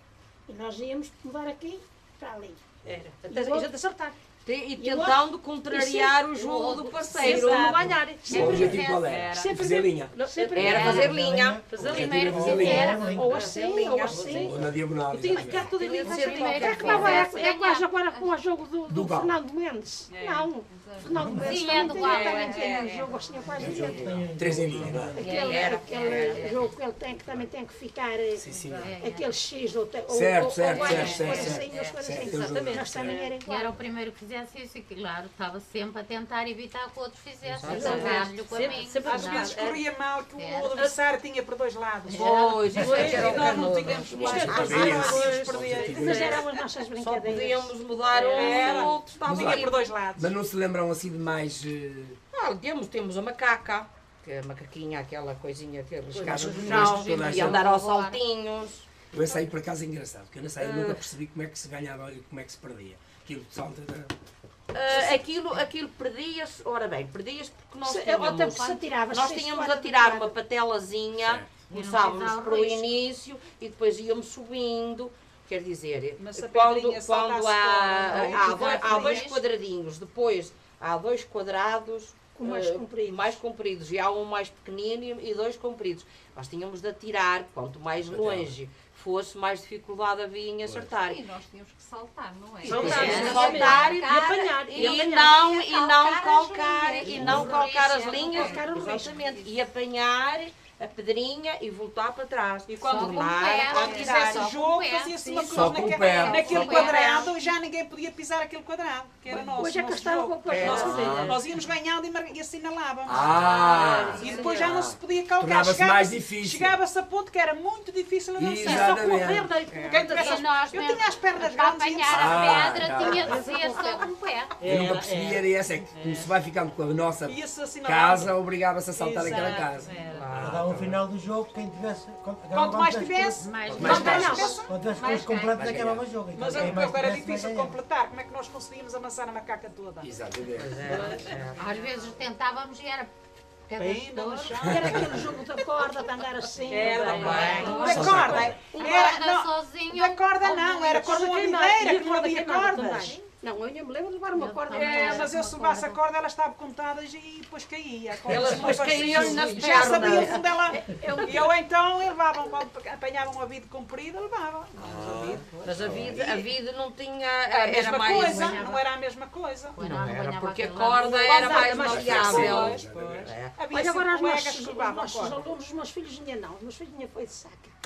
E nós íamos mudar aqui para ali. Era. Até a gente acertar. E tentando contrariar o jogo do parceiro. Sempre não ganhar. O objetivo qual era? Fazer linha. Era fazer linha. Fazer Primeiro linha. fazer linha. Era ou assim, ou assim. Ou na diagonal. Tinha que ficar tudo em linha. É que não é quase agora com o jogo do Gal. Fernando Mendes. Não, Fernando Mendes Sim, também é do tem Gal, também tem um jogo assim quase idêntico. 3 em linha, não é? Aquele jogo que ele tem, que também tem que ficar Sim, sim. aquele X ou Certo, ou certo, várias certo, coisas certo, assim, umas certo. coisas Certo, assim. tem um jogo. Nós também era E igual. era o primeiro que fizesse isso, e claro, estava sempre a tentar evitar que o outro fizesse. Exatamente. Agarrar-lhe com a Sempre- mim. sempre Às vezes corria mal que o adversário tinha por dois lados. Pois, isso é que era E o nós não canudo. tínhamos Isto mais é para perder. Mas eram as nossas Só brincadeiras. podíamos mudar um e o outro estava Tinha ali. por dois lados. Mas não se lembram assim de mais. Temos a macaca, que é a macaquinha, aquela coisinha que riscava no Mas chão, toda a e gente- andar aos saltinhos. Eu esse aí por acaso é engraçado, porque eu não sei, eu nunca percebi como é que se ganhava e como é que se perdia. Aquilo de salto era. Aquilo perdia-se, ora bem, perdia-se porque nós Ao tempo tínhamos, que se atirava. nós tínhamos a tirar uma patelazinha, Certo. começávamos pisar o para o risco. início e depois íamos subindo. Quer dizer, Mas se a quando pedrinha saltasse fora, há dois quadradinhos, depois há dois quadrados Com mais compridos. mais compridos e há um mais pequenino e dois compridos. Nós tínhamos de atirar, quanto mais longe fosse, mais dificuldade havia em acertar. E nós tínhamos que saltar, não é? Saltar, É, sim, saltar e apanhar. e não calcar linhas. e não calcar as linhas, calcar o risco. exatamente, e apanhar a pedrinha e voltar para trás. E quando tornar pé, a quando atirar. fizesse o jogo, fazia-se uma cruz Só com o pé. naquele Só com o pé. quadrado e já ninguém podia pisar aquele quadrado, que era nosso. Hoje é que nosso estava jogo. com a coisa. Nós íamos ganhando e assinalávamos. E E depois já não se podia calcar. Tornava-se mais difícil. Chegava-se a ponto que era muito difícil avançar. Exatamente. Quem tivesse E nós eu mesmo, tinha as pernas para grandes e apanhar a pedra, tá. tinha de ser só com o pé. Eu nunca percebi, era essa, é que como se vai ficando com a nossa ia-se assinalando. casa, obrigava-se a saltar Exato, aquela casa. Para dar um final do jogo, quem tivesse. Quanto mais tivesse, Mais Mais mais caixas. Quando tivesse Mais cruz completa, mais acabava o jogo. Então, mas quem mais agora era tivesse, difícil ganhava. completar. Como é que nós conseguíamos amassar a macaca toda? Exatamente. Às vezes tentávamos e era Ainda no chão. Era aquele jogo da corda, de andar assim. Era de- Da corda. guarda Não, sozinho. da corda não, era com uma videira que não havia cordas. Não, eu ainda me lembro de levar uma corda. Mas eu se levasse a corda, elas estavam contadas e depois caía. Elas depois caíam nas Já sabia pernas. onde ela. E eu então levavam, quando apanhavam uma vida comprida, levavam. Mas a vida não tinha. Era a Era mesma mais. coisa, não era a mesma coisa. Não era, porque a corda era mais maleável. Havia Olha, agora sempre os colegas nossos, que levavam a nossos corda. alunos, os meus filhos ainda não. Os meus filhos ainda foi de saca.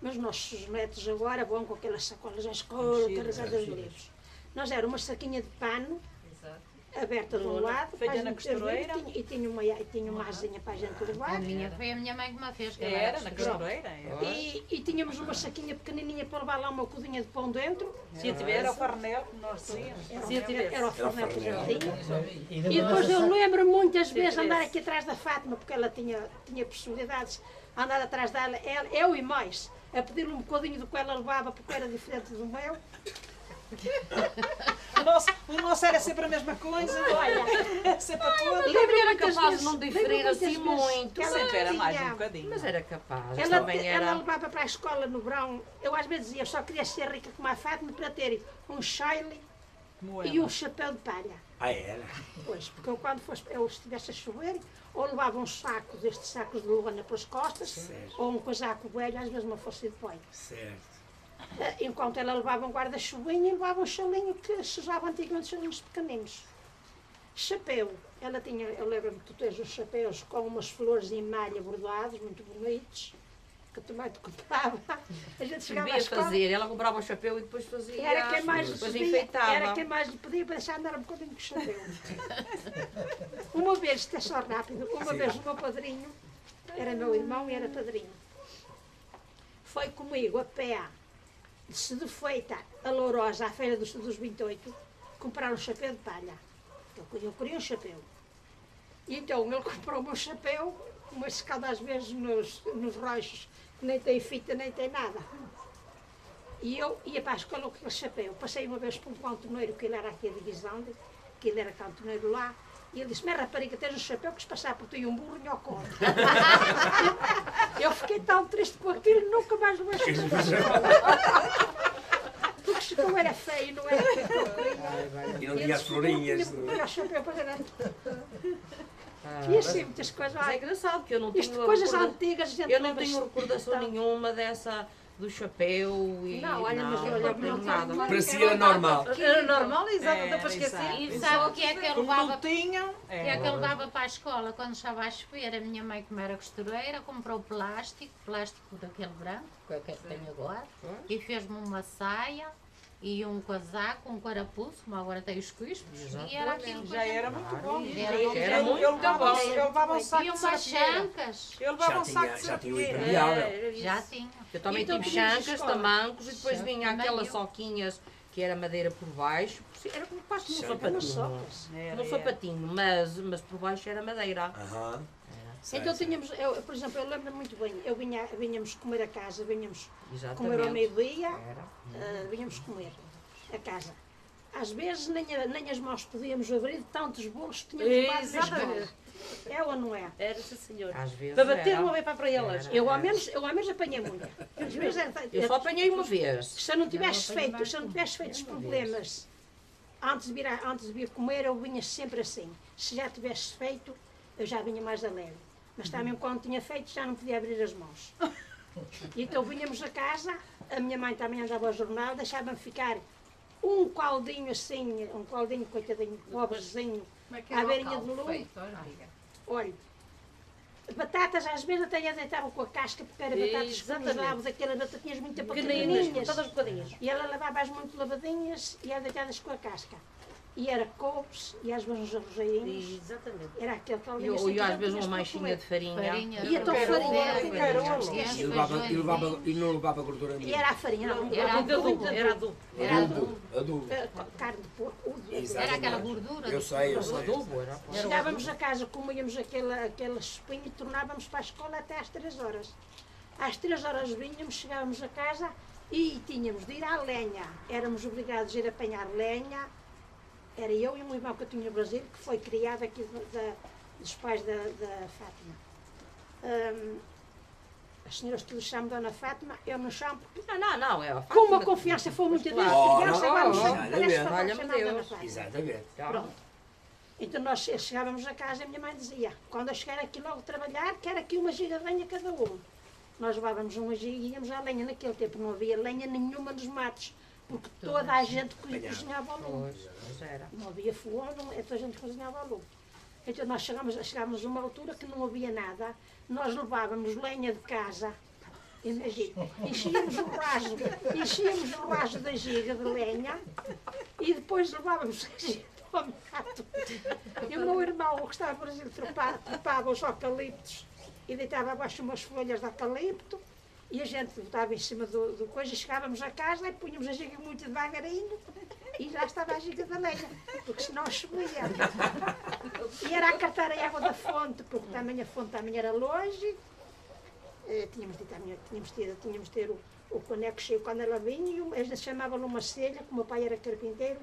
Mas nossos netos agora vão com aquelas sacolas à escola, carregadas de livros. Nós era uma saquinha de pano, aberta de um lado, feita para na a gente ver, costureira. e tinha uma asinha para a gente levar. Foi a minha mãe que me fez. Que ela Era na costurou. costureira. E tínhamos uma saquinha pequenininha para levar lá uma codinha de pão dentro. Se tiver o farnel, que nós tínhamos. Era o fornel que a gente tinha. E E depois eu lembro muitas vezes tivesse. andar aqui atrás da Fátima, porque ela tinha possibilidades, andar atrás dela, eu e mais, a pedir-lhe um bocadinho do que ela levava, porque era diferente do meu. O nosso era sempre a mesma coisa. Olha, Sempre a todos. lembro era muitas capaz de vezes- não lembro diferir muitas assim vezes muito. que ela Sempre era mais tinha- um bocadinho. Mas era capaz. Ela, Também ela era. levava para a escola no verão, eu às vezes dizia, eu só queria ser rica como a Fátima para ter um chile Como e ela. um chapéu de palha. Ah, era? Pois, porque eu quando eu estivesse a chover, ou levava um saco destes sacos de lona pelas costas, Certo. ou um casaco velho, às vezes uma fosse de banho. Certo. Enquanto ela levava um guarda-chuvinha e levava um chalinho que se usava antigamente chalinhos pequeninos. Chapéu, ela tinha, eu lembro-me que tu tens uns chapéus com umas flores em malha bordados, muito bonitos, que também te comprava. A gente chegava à Devia escola, fazer. Ela comprava o chapéu e depois fazia. era quem mais lhe depois pedia, enfeitava. era quem mais lhe pedia para deixar andar um bocadinho com o chapéu. Uma vez, isto é só rápido, uma vez o meu padrinho, era meu irmão e era padrinho, foi comigo a pé, se de feita a Lourosa, à feira dos 28, comprar um chapéu de palha. Eu queria um chapéu. E então ele comprou o meu chapéu, uma escada às vezes nos rochos, que nem tem fita, nem tem nada. E eu ia para a escola com aquele chapéu. Passei uma vez por um cantoneiro, que ele era aqui a divisão, que ele era cantoneiro lá, e ele disse, mas rapariga, tens um chapéu que se passar por ti um burro e ao colo. Eu fiquei tão triste com aquilo, nunca mais levei chapéu para a escola. Porque se não era feio, não era aquilo que eu queria. E não tinha as florinhas. Tinha o chapéu para dar. Ah, E assim, muitas coisas. mas é Ai, engraçado que eu não isto tenho. coisas recorda- antigas, a gente Eu não lembra-se tenho recordação então. nenhuma dessa do chapéu e. Não, olha, mas não, olha, não tenho não nada. tenho Para si era normal. Era normal, exato, Era, dá para esquecer. exato. E sabe o que é que eu levava? Não tinham. O que é que eu levava para a escola quando estava a chover? A minha mãe, como era costureira, comprou plástico daquele branco, que é o que tenho agora, e fez-me uma saia e um casaco, um carapuço, como agora tem os cuspos, e era aquilo que Já era muito bom. Era muito Eu levava um saco E de umas sapateiro. chancas. Eu levava um Já saco tinha, de já tinha o sapateiro. impermeável. Já tinha. Eu também Então, tive vinhas de chancas, escola. tamancos e depois vinha Também aquelas eu. soquinhas que era madeira por baixo. Era como quase como um Chanca. Umas sapatinho. socas. Era, Um sapatinho, mas por baixo era madeira. Aham. Então tínhamos, por exemplo, eu lembro muito bem, vinhamos comer a casa, vinhamos Exatamente. comer ao meio-dia, Era. vinhamos comer a casa. Às vezes nem as mãos podíamos abrir de tantos bolos que tínhamos levado na escola. Exatamente. É ou não é? Era, sim, senhor. Às vezes. Para bater era. uma vez para elas. Eu ao menos apanhei muito. Às vezes Eu só apanhei uma vez. se eu não tivesse feito os problemas antes de vir comer, eu vinha sempre assim. Se já tivesse feito, eu já vinha mais alegre. Mas também quando tinha feito já não podia abrir as mãos. E então vinhamos a casa, a minha mãe também andava ao jornal, deixava-me ficar um caldinho assim, um caldinho coitadinho, pobrezinho, à beirinha do lume. Olha, batatas às vezes até ia deitava com a casca, porque era batatas que Exatamente. nos dava, daquelas batatinhas muito Pequeninas, pequenininhas. todas bocadinhas. E ela lavava-as muito lavadinhas e eram deitadas com a casca. E era couves e às vezes uns arrojeirinhos. Exatamente. Era aquele caldinho assim. E que às já vezes tinhas uma para manchinha comer. de farinha. E então farinha. E não levava gordura E nenhuma. era a farinha, não. Era adubo. Era adubo. Era adubo. Adubo. Carne de porco. Era aquela gordura. Eu sei, eu sei. Adubo era. Chegávamos a casa, comíamos aquele espinho e tornávamos para a escola até às 3 horas. Às 3 horas vinhamos, chegávamos a casa e tínhamos de ir à lenha. Éramos obrigados a ir apanhar lenha. Era eu e um irmão que eu tinha no Brasil, que foi criado aqui dos pais da Fátima. As senhoras todas chamam Dona Fátima, eu não chamo porque Não, é a com uma confiança foi muito desde criança, agora não sei, parece que Valha-me eu chamar Dona Deus. Fátima. Exatamente. Pronto. Então nós chegávamos a casa e a minha mãe dizia, quando eu chegar aqui logo trabalhar, quero aqui uma giga de lenha cada um. Nós levávamos uma giga e íamos à lenha. Naquele tempo não havia lenha nenhuma nos matos, porque toda a gente cozinhava ao lume. Pois era. Não havia fogão, toda a gente cozinhava ao lume. Então nós chegámos a uma altura que não havia nada, nós levávamos lenha de casa Imagina, enchíamos o rasgo da giga de lenha e depois levávamos a giga ao mato. E o meu irmão, que estava no Brasil, trepava os eucaliptos e deitava abaixo umas folhas de eucalipto e a gente botava em cima do coisa, chegávamos a casa e punhamos a giga muito devagarinho e já estava a giga da lenha, porque senão chovia. E era a catar a água da fonte, porque também a fonte também era longe. Tínhamos de ter o coneco cheio quando ela vinha, e eles chamavam-lhe uma selha, que o meu pai era carpinteiro,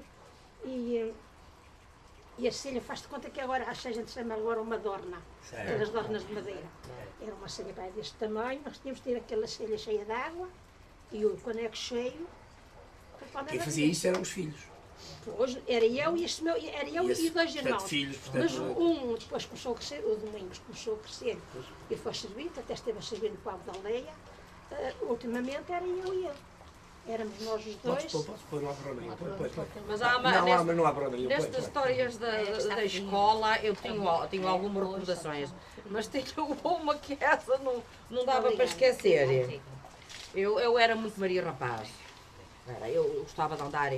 e a selha faz de conta que agora a gente chama agora uma dorna, aquelas dornas de madeira. Era uma selha para deste tamanho, nós tínhamos de ter aquela selha cheia de água e o coneco cheio. Quem fazia isso eram os filhos. Pois, era eu e dois irmãos. Filhos, mas um depois começou a crescer, o Domingos começou a crescer e foi servir, até esteve a servir no pau da aldeia. Ultimamente era eu e ele. Éramos nós os dois. Não há problema. Mas não há problema. Nestas histórias da escola eu tenho algumas recordações, mas tenho uma que essa não dava para esquecer. Eu era muito Maria Rapaz. Eu gostava de andar,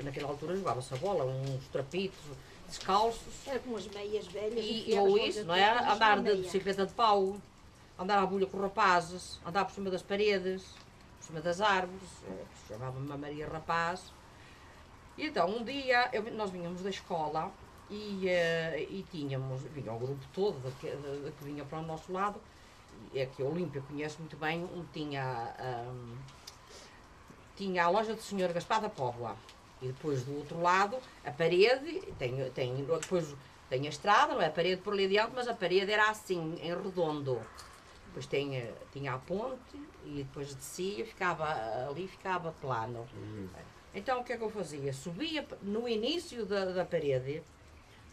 naquela altura jogava-se a bola, uns trapitos, descalços. Era com as meias velhas. E ou isso, não é? Andar de bicicleta de pau, andar à bulha com rapazes, andar por cima das paredes, por cima das árvores. Chamava-me a Maria Rapaz. E então, um dia, nós vinhamos da escola e vinha o grupo todo que vinha para o nosso lado. É que a Olímpia conhece muito bem, tinha a loja do Sr. Gaspar da Póvoa e depois do outro lado a parede, depois tem a estrada, não é a parede por ali adiante, mas a parede era assim, em redondo. Depois tinha a ponte e depois descia, ficava plano. Então o que é que eu fazia? Subia no início da parede,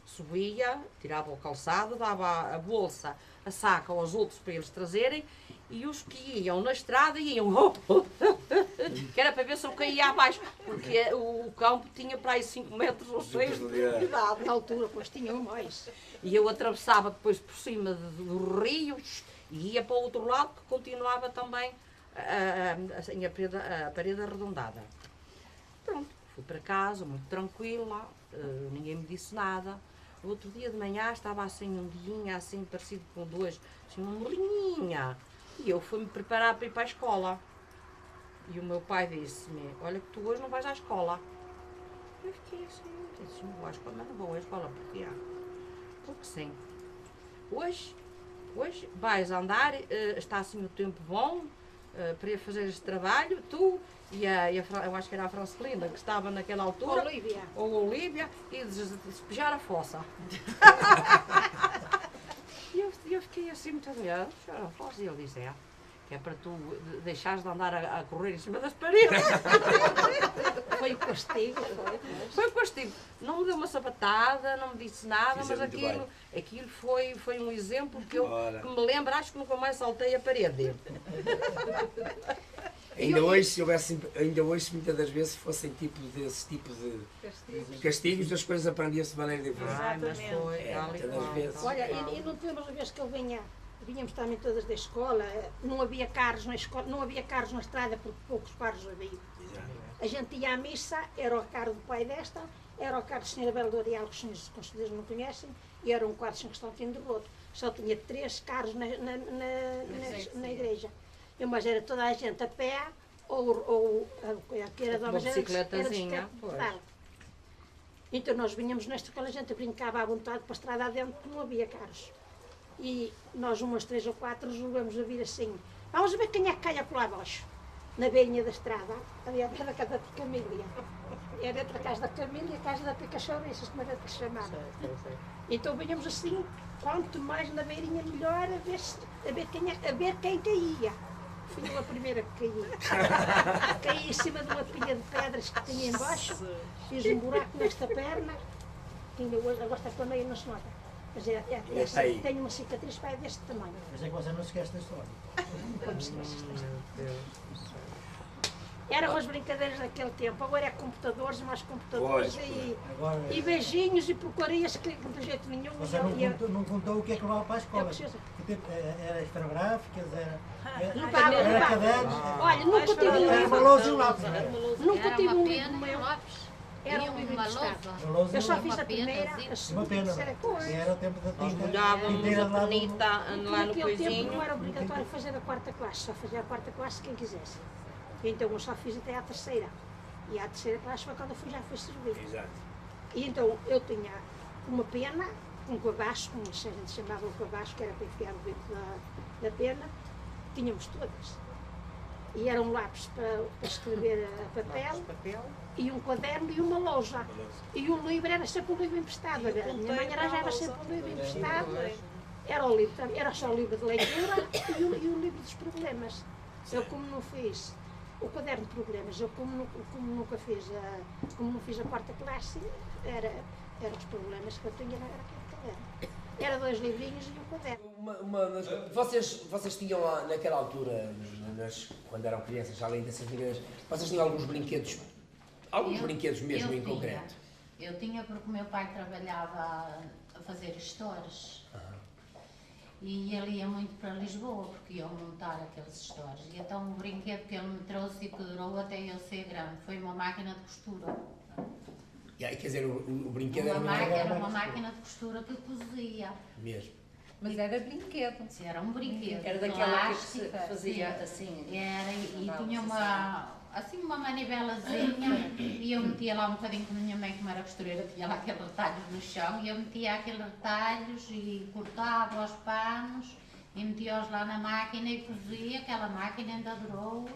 subia, tirava o calçado, dava a bolsa, a saca aos outros para eles trazerem, e os que iam na estrada iam que era para ver se eu caía abaixo, porque o campo tinha para aí 5 metros ou 6 de profundidade. Na altura, pois tinha mais. E eu atravessava depois por cima do rio e ia para o outro lado, que continuava também a parede arredondada. Pronto, fui para casa, muito tranquila, ninguém me disse nada. O outro dia de manhã estava assim um dia assim parecido com dois, assim uma molinha. E eu fui-me preparar para ir para a escola. E o meu pai disse-me, olha que tu hoje não vais à escola. Eu fiquei assim, disse, não vou à escola, mas não vou à escola, porque porque sim. Hoje vais andar, está assim o tempo bom para ir fazer este trabalho, tu e eu acho que era a Francelina, que estava naquela altura, ou a Olívia, e despejar a fossa. E eu fiquei assim muito admirada. E ele disse, que é para tu deixares de andar a correr em cima das paredes. Foi o castigo. Foi o castigo. Não me deu uma sapatada, não me disse nada, mas aquilo foi um exemplo que me lembro, acho que nunca mais saltei a parede. Ainda hoje, muitas das vezes, fossem desse tipo de castigos, as coisas aprendiam-se de maneira diferente. Exatamente. Olha, e não temos a vez que ele vinhamos também todas da escola, não havia carros na escola, não havia carros na estrada porque poucos carros havia. A gente ia à missa, era o carro do pai desta, era o carro do Sr. Abel do Areal, que os senhores conselheiros não conhecem, e era um quarto sem questão de rodo. Só tinha 3 carros na igreja. Mas era toda a gente a pé, ou que era de uma bicicletazinha. Então nós vinhamos nesta escola, a gente brincava à vontade para a estrada adentro, porque não havia carros. E nós, umas 3 ou 4, resolvemos a vir assim. Vamos ver quem é que calha por lá abaixo. Na beirinha da estrada, ali atrás da casa da Camília. Era entre a casa da Camília e a casa da Picachouriças, como era que se chamava. Então vinhamos assim, quanto mais na beirinha melhor, a ver quem caía. Fui eu a primeira que caí. Caí em cima de uma pilha de pedras que tinha embaixo, fiz um buraco nesta perna, que ainda hoje, agora está com a meia, não se nota. Mas tenho uma cicatriz para deste tamanho. Mas é que você não esquece da história. Como se esquece desta história. Eram as brincadeiras daquele tempo, agora é computadores, mais computadores Agora, e beijinhos e porcarias que de jeito nenhum. você não contou o que é que levava para a escola. Era esferográficas, era cadernos. Olha, nunca tive um Era uma livro. lousa e um lápis. Nunca tive um livro pena, meu. lápis. Era E um livro uma emprestado. lousa. Eu só Uma fiz a pena, primeira, sim. a Uma segunda, a pena. terceira coisa. Era o tempo da Nós tinta. molhávamos Tinta a penita lá no Naquele tempo não coisinho. era obrigatório fazer a quarta classe, só fazia a quarta classe quem quisesse. Então eu só fiz até à terceira. E à terceira classe foi quando eu já fui servir. Exato. E então eu tinha uma pena, um cabasco, como a gente chamava o cabasco, que era para enfiar o dentro da pena, tínhamos todas. E era um lápis para escrever a papel, e um caderno e uma lousa. E o livro era sempre um livro emprestado. A minha mãe arranjava sempre um livro emprestado. Era só o livro de leitura e o livro dos problemas. Eu como não fiz o caderno de problemas, eu como não fiz a quarta classe, era os problemas que eu tinha, era aquele caderno. Era 2 livrinhos e um caderno. Vocês tinham lá, naquela altura, quando eram crianças, além dessas brincadeiras, vocês tinham alguns brinquedos? Alguns brinquedos mesmo em concreto? Eu tinha porque o meu pai trabalhava a fazer stores. E ele ia muito para Lisboa, porque iam montar aqueles stores. E então o brinquedo que ele me trouxe e que durou até eu ser grande foi uma máquina de costura. Quer dizer, o brinquedo Era uma máquina de costura que cozia. Mesmo. Mas era brinquedo. Sim, era um brinquedo. Era daquela que plástica, se fazia sim. assim. Era, e tinha uma manivelazinha, e eu metia lá um bocadinho, com a minha mãe, como era costureira, tinha lá aqueles retalhos no chão, e eu metia aqueles retalhos e cortava os panos e metia-os lá na máquina e cozia. Aquela máquina ainda durou.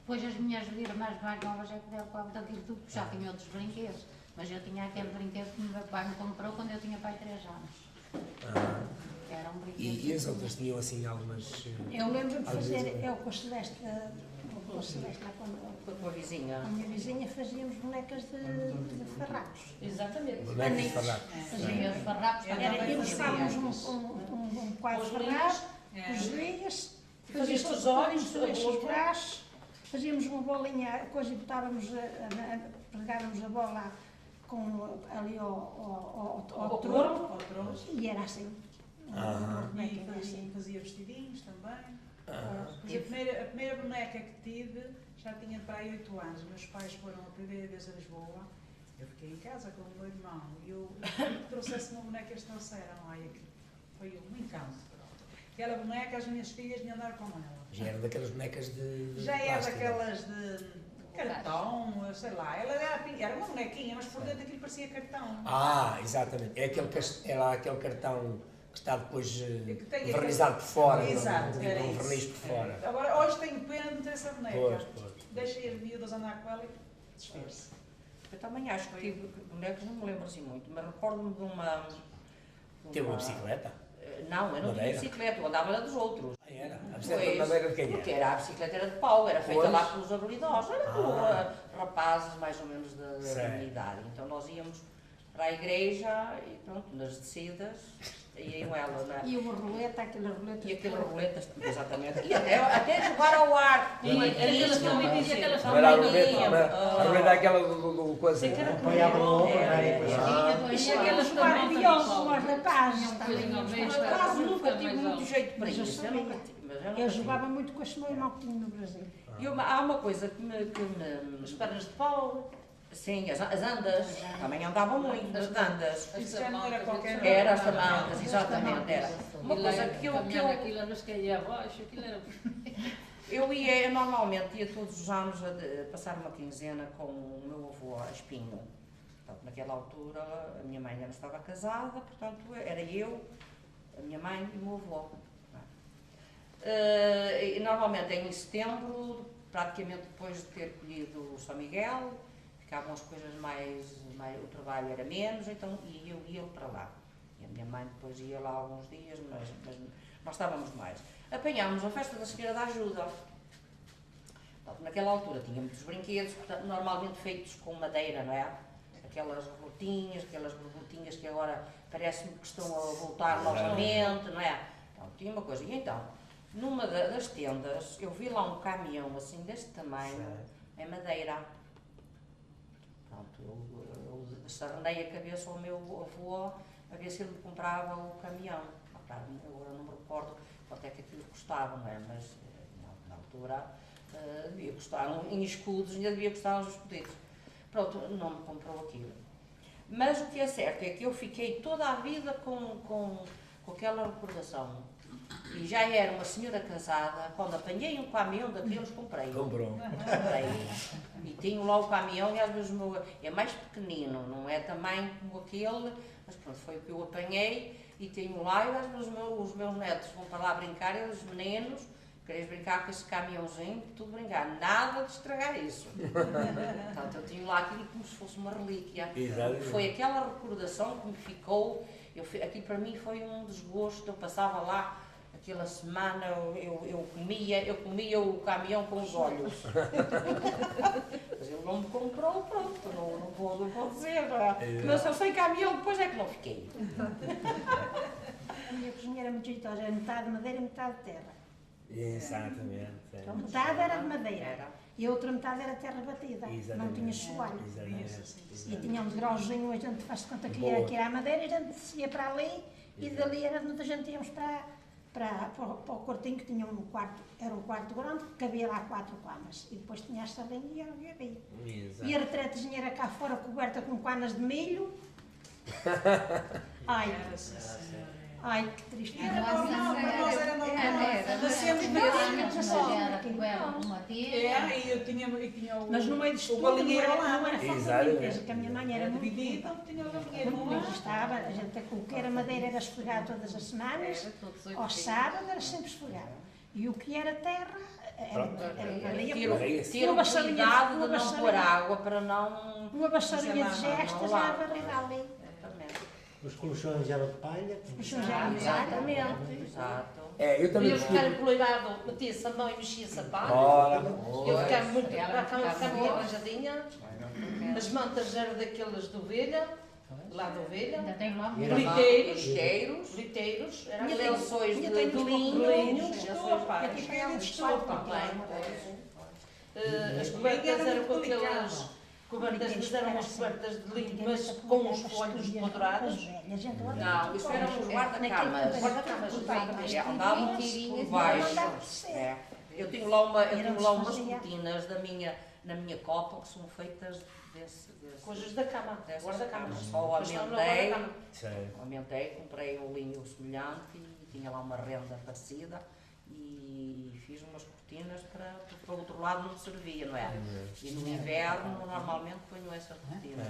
Depois as minhas irmãs mais novas é que deram cabo daquilo tudo, porque já tinha outros brinquedos. Mas eu tinha aquele brinquedo que o meu pai me comprou quando eu tinha pai 3 anos. Era um brinquedo. E as outras tinham assim algumas. Eu lembro de fazer, eu com a Celeste, lá Com a vizinha. com a minha vizinha, fazíamos bonecas de farrapos. Exatamente. Bonecos de farrapos. Fazia os farrapos também. E buscávamos um quadro de farrapo, cozinhas, Fazia fazíamos os olhos, os braços, fazíamos uma bolinha, coisa e botávamos, pregávamos a bola ali ao tronco, e era assim. E fazia vestidinhos também. Mas a primeira boneca que tive já tinha para aí 8 anos. Meus pais foram a primeira vez a Lisboa. Eu fiquei em casa com o meu irmão e eu trouxesse uma boneca, eles trouxeram. Ai, foi um encanto. Aquela boneca, as minhas filhas me andaram com ela. Já era daquelas bonecas de. Já era plástico, daquelas de cartão, sei lá. Ela era uma bonequinha, mas por dentro aquilo parecia cartão. Exatamente. Era aquele cartão que está depois tem vernizado por fora. Exato, com era um isso. verniz por fora. Agora, hoje tenho pena de ter essa boneca. Pois. Deixei as miúdas andar com ela e desfez-se. Eu também acho que tive bonecos, não me lembro assim muito, mas recordo-me de uma. Teve uma bicicleta? Não, eu não tinha bicicleta, eu andava na dos outros. Era? A bicicleta de madeira de quem Porque era? a bicicleta era de pau, era feita Pois. lá pelos habilidosos, era por rapazes mais ou menos da minha idade. Então nós íamos para a igreja e pronto, nas descidas, iam ela, não é? E uma roleta, aquela roleta. E aquele roletas, exatamente. E até jogar ao ar. E aquelas também dizia aquelas Não era a também. roleta aquela do coisa. Apoiava no outro, E aquelas guardiões, os rapazes. Quase nunca tive muito jeito para isso. Eu jogava muito com este meu irmão que tinha no Brasil. E há uma coisa que me. As pernas de pau. Sim, as andas. Também andavam muito nas andas. Isso já não era qualquer. Era as tamancas, exatamente, era. Uma coisa que eu. Aquilo, a vez que ia abaixo, aquilo era. Eu normalmente ia todos os anos a passar uma quinzena com o meu avô a Espinho. Portanto, naquela altura a minha mãe ainda não estava casada, portanto era eu, a minha mãe e o meu avô. E normalmente em setembro, praticamente depois de ter colhido o São Miguel, ficavam as coisas o trabalho era menos, então eu ia para lá. E a minha mãe depois ia lá alguns dias, mas nós estávamos mais. Apanhámos a festa da Senhora da Ajuda. Portanto, naquela altura tinha muitos brinquedos, portanto, normalmente feitos com madeira, não é? Aquelas borbotinhas que agora parece-me que estão a voltar novamente, não é? Então, tinha uma coisa. E então, numa das tendas, eu vi lá um caminhão assim deste tamanho, em madeira. Pronto, eu sarnei a cabeça ao meu avô a ver se ele me comprava o caminhão. Claro, agora não me recordo quanto é que aquilo custava, não é? Mas na altura devia custar, em escudos ainda devia custar uns escuditos. Pronto, não me comprou aquilo. Mas o que é certo é que eu fiquei toda a vida com aquela recordação. E já era uma senhora casada, quando apanhei um caminhão daqueles, comprei. Comprou. Comprei. E tenho lá o caminhão e às vezes é mais pequenino, não é tamanho como aquele, mas pronto, foi o que eu apanhei e tenho lá e às vezes os meus netos vão para lá brincar e os meninos, queres brincar com esse caminhãozinho, tudo brincar, nada de estragar isso. Portanto, eu tenho lá aquilo como se fosse uma relíquia. Exatamente. Foi aquela recordação que me ficou, aquilo para mim foi um desgosto, eu passava lá aquela semana, eu comia o caminhão com os olhos. Mas ele não me comprou, pronto, não vou dizer. Mas eu sei caminhão, depois é que não fiquei. A minha cozinha era muito jeitosa, era metade madeira e metade terra. Exatamente. Então, metade era de madeira e a outra metade era terra batida. Não tinha soalho. E tinha um degrauzinho, a gente faz de conta que era a madeira, e a gente descia para ali e dali era onde a gente íamos para o quartinho, que tinha um quarto, era um quarto grande, que cabia lá 4 camas. E depois tinha a salinha e era o bebê. E a retretezinha era cá fora coberta com canas de milho. Ai, que triste. Era normal, para nós era normal. E eu tinha o... Mas no meio disto tudo, não era falta de limpeza, que a minha mãe era muito limpa. Muito bem estava, a gente com o que era madeira era esfregado todas as semanas, ao sábado era sempre esfregado. E o que era terra, era areia. Ter o cuidado de não pôr água para não... Uma baixarinha de gestas já varrida ali. Os colchões eram de palha? Os colchões eram, exatamente. Exato. Eu também ia ficar empoleirado, metia-se a mão e mexia-se a palha. Eu ficava muito, ficava muito arranjadinha. As mantas eram daquelas de ovelha, lá de ovelha. Ainda tenho lá Liteiros, eram Ainda lençóis de tenho linho, estopa. As cobertas eram com aquelas... Cobertas, eram umas cobertas de linho, mas com os folhos pendurados. Não, isso eram os guarda-camas. Andavam por baixo. Eu tenho lá umas cortinas na minha copa que são feitas desse coisas da cama, guarda-camas. Só aumentei, comprei um linho semelhante e tinha lá uma renda parecida e fiz umas cortinas para o outro lado não servia, não é? E no inverno normalmente ponho essas cortinas.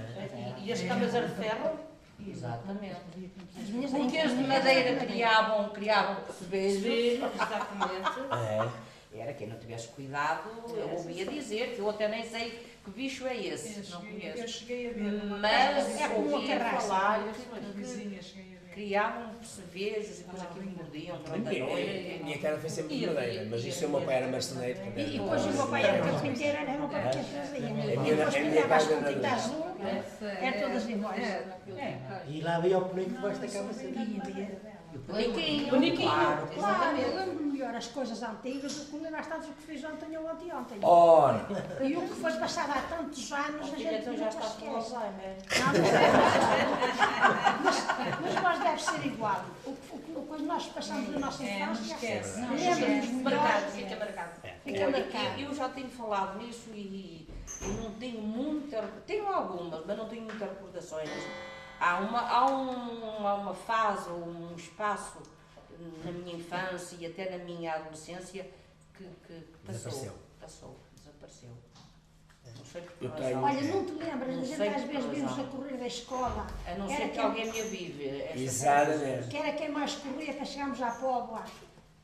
E as camas eram de ferro? Exatamente. Porque as de madeira criavam percebejos. Exatamente. Era quem não tivesse cuidado, eu ouvia dizer, que eu até nem sei que bicho é esse, não conheço. Eu cheguei a ver. Mas ouvia falar vizinha, criavam percevejos e depois aquilo mordiam durante a noite. A minha cara foi sempre de madeira, mas isso o meu pai era marceneiro. E depois o meu pai era carpinteiro, era o pai que fazia. E depois pintava as cortinas azul, eram todas iguais. E lá havia o penico debaixo da cama. Boniquinho. Claro, eu lembro melhor as coisas antigas do que lembro bastantes o que fiz ontem ou anteontem. Ora! E o que foi passado há tantos anos, a gente Então já está com Alzheimer. Mas deve ser igual. O que nós passamos na nossa infância, lembra-nos Marcado, fica marcado. Eu já tenho falado nisso e não tenho tenho algumas, mas não tenho muitas recordações. Há uma fase ou um espaço na minha infância e até na minha adolescência que desapareceu. Não sei por que razão. Olha, não te lembras, a gente às vezes vimos a correr da escola. A não ser que alguém me avive. Exatamente. Que era quem mais corria, que chegámos à póvoa,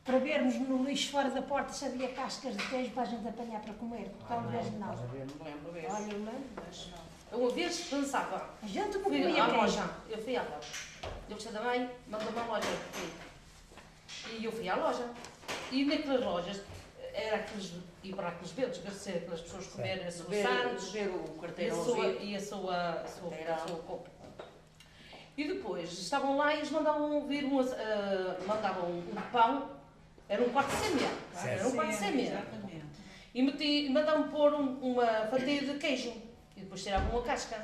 para vermos no lixo fora da porta se havia cascas de queijo para a gente apanhar para comer. Talvez não. Não me lembro mesmo. Olha, eu lembro, mas não. Eu uma vez pensava, A gente não fui comia à queijo. loja, eu fui à loja. Eu gostei da mãe, mandou-me à loja. E eu fui à loja. E naquelas lojas, ir para aqueles belos, ser aquelas pessoas comerem a sua Santos, Ver o carteirãozinho. e a sua copa. E depois estavam lá e eles mandavam vir mandavam um pão, era um quarto de semeia. Era um quarto de semeia. E mandavam pôr uma fatia de queijo e depois tiravam uma casca.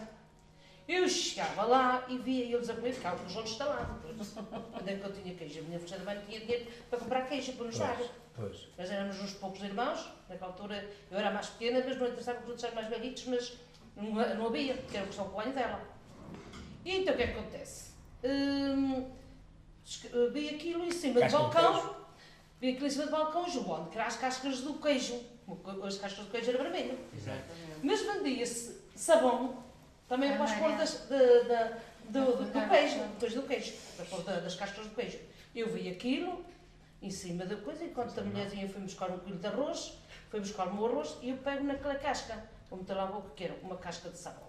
Eu chegava lá e via eles a comer, ficava com os olhos estalados. Onde é que eu tinha queijo? A minha força também não tinha dinheiro para comprar queijo para nos dar. Mas éramos uns poucos irmãos, naquela altura eu era a mais pequena, mas não interessava que os outros eram mais velhitos, mas não havia, porque era só o banho dela. E então o que é que acontece? Vi aquilo em cima do balcão, João, que era as cascas do queijo. As cascas do queijo era vermelho. Mas vendia-se sabão também para as pontas do queijo, depois do queijo, das cascas do queijo. Eu vi aquilo em cima da coisa, enquanto a mulherzinha foi buscar um quilo de arroz, foi buscar o meu arroz e eu pego naquela casca. Vou meter lá a boca, que era uma casca de sabão.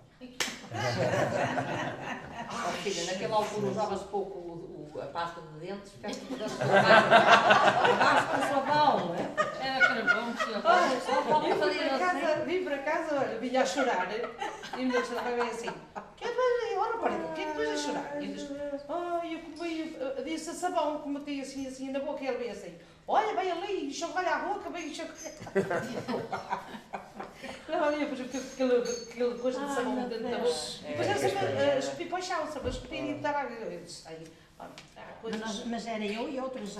Filha, naquela altura usava-se pouco a pasta de dentes, ficava tudo a pasta de sabão, Era carvão, Vim para casa, olha, vinha a chorar e me estava bem assim. O que é que tu vais a chorar? E eu disse, eu comi, disse a sabão, que meti assim na boca e ele veio assim, olha, vai ali, enxovalha a boca, vai enxovalha. Não, olha, aquela coisa de sabão dentro da boca. Depois era escupi para o chão, sabe, escupi e estava mas era eu e outros,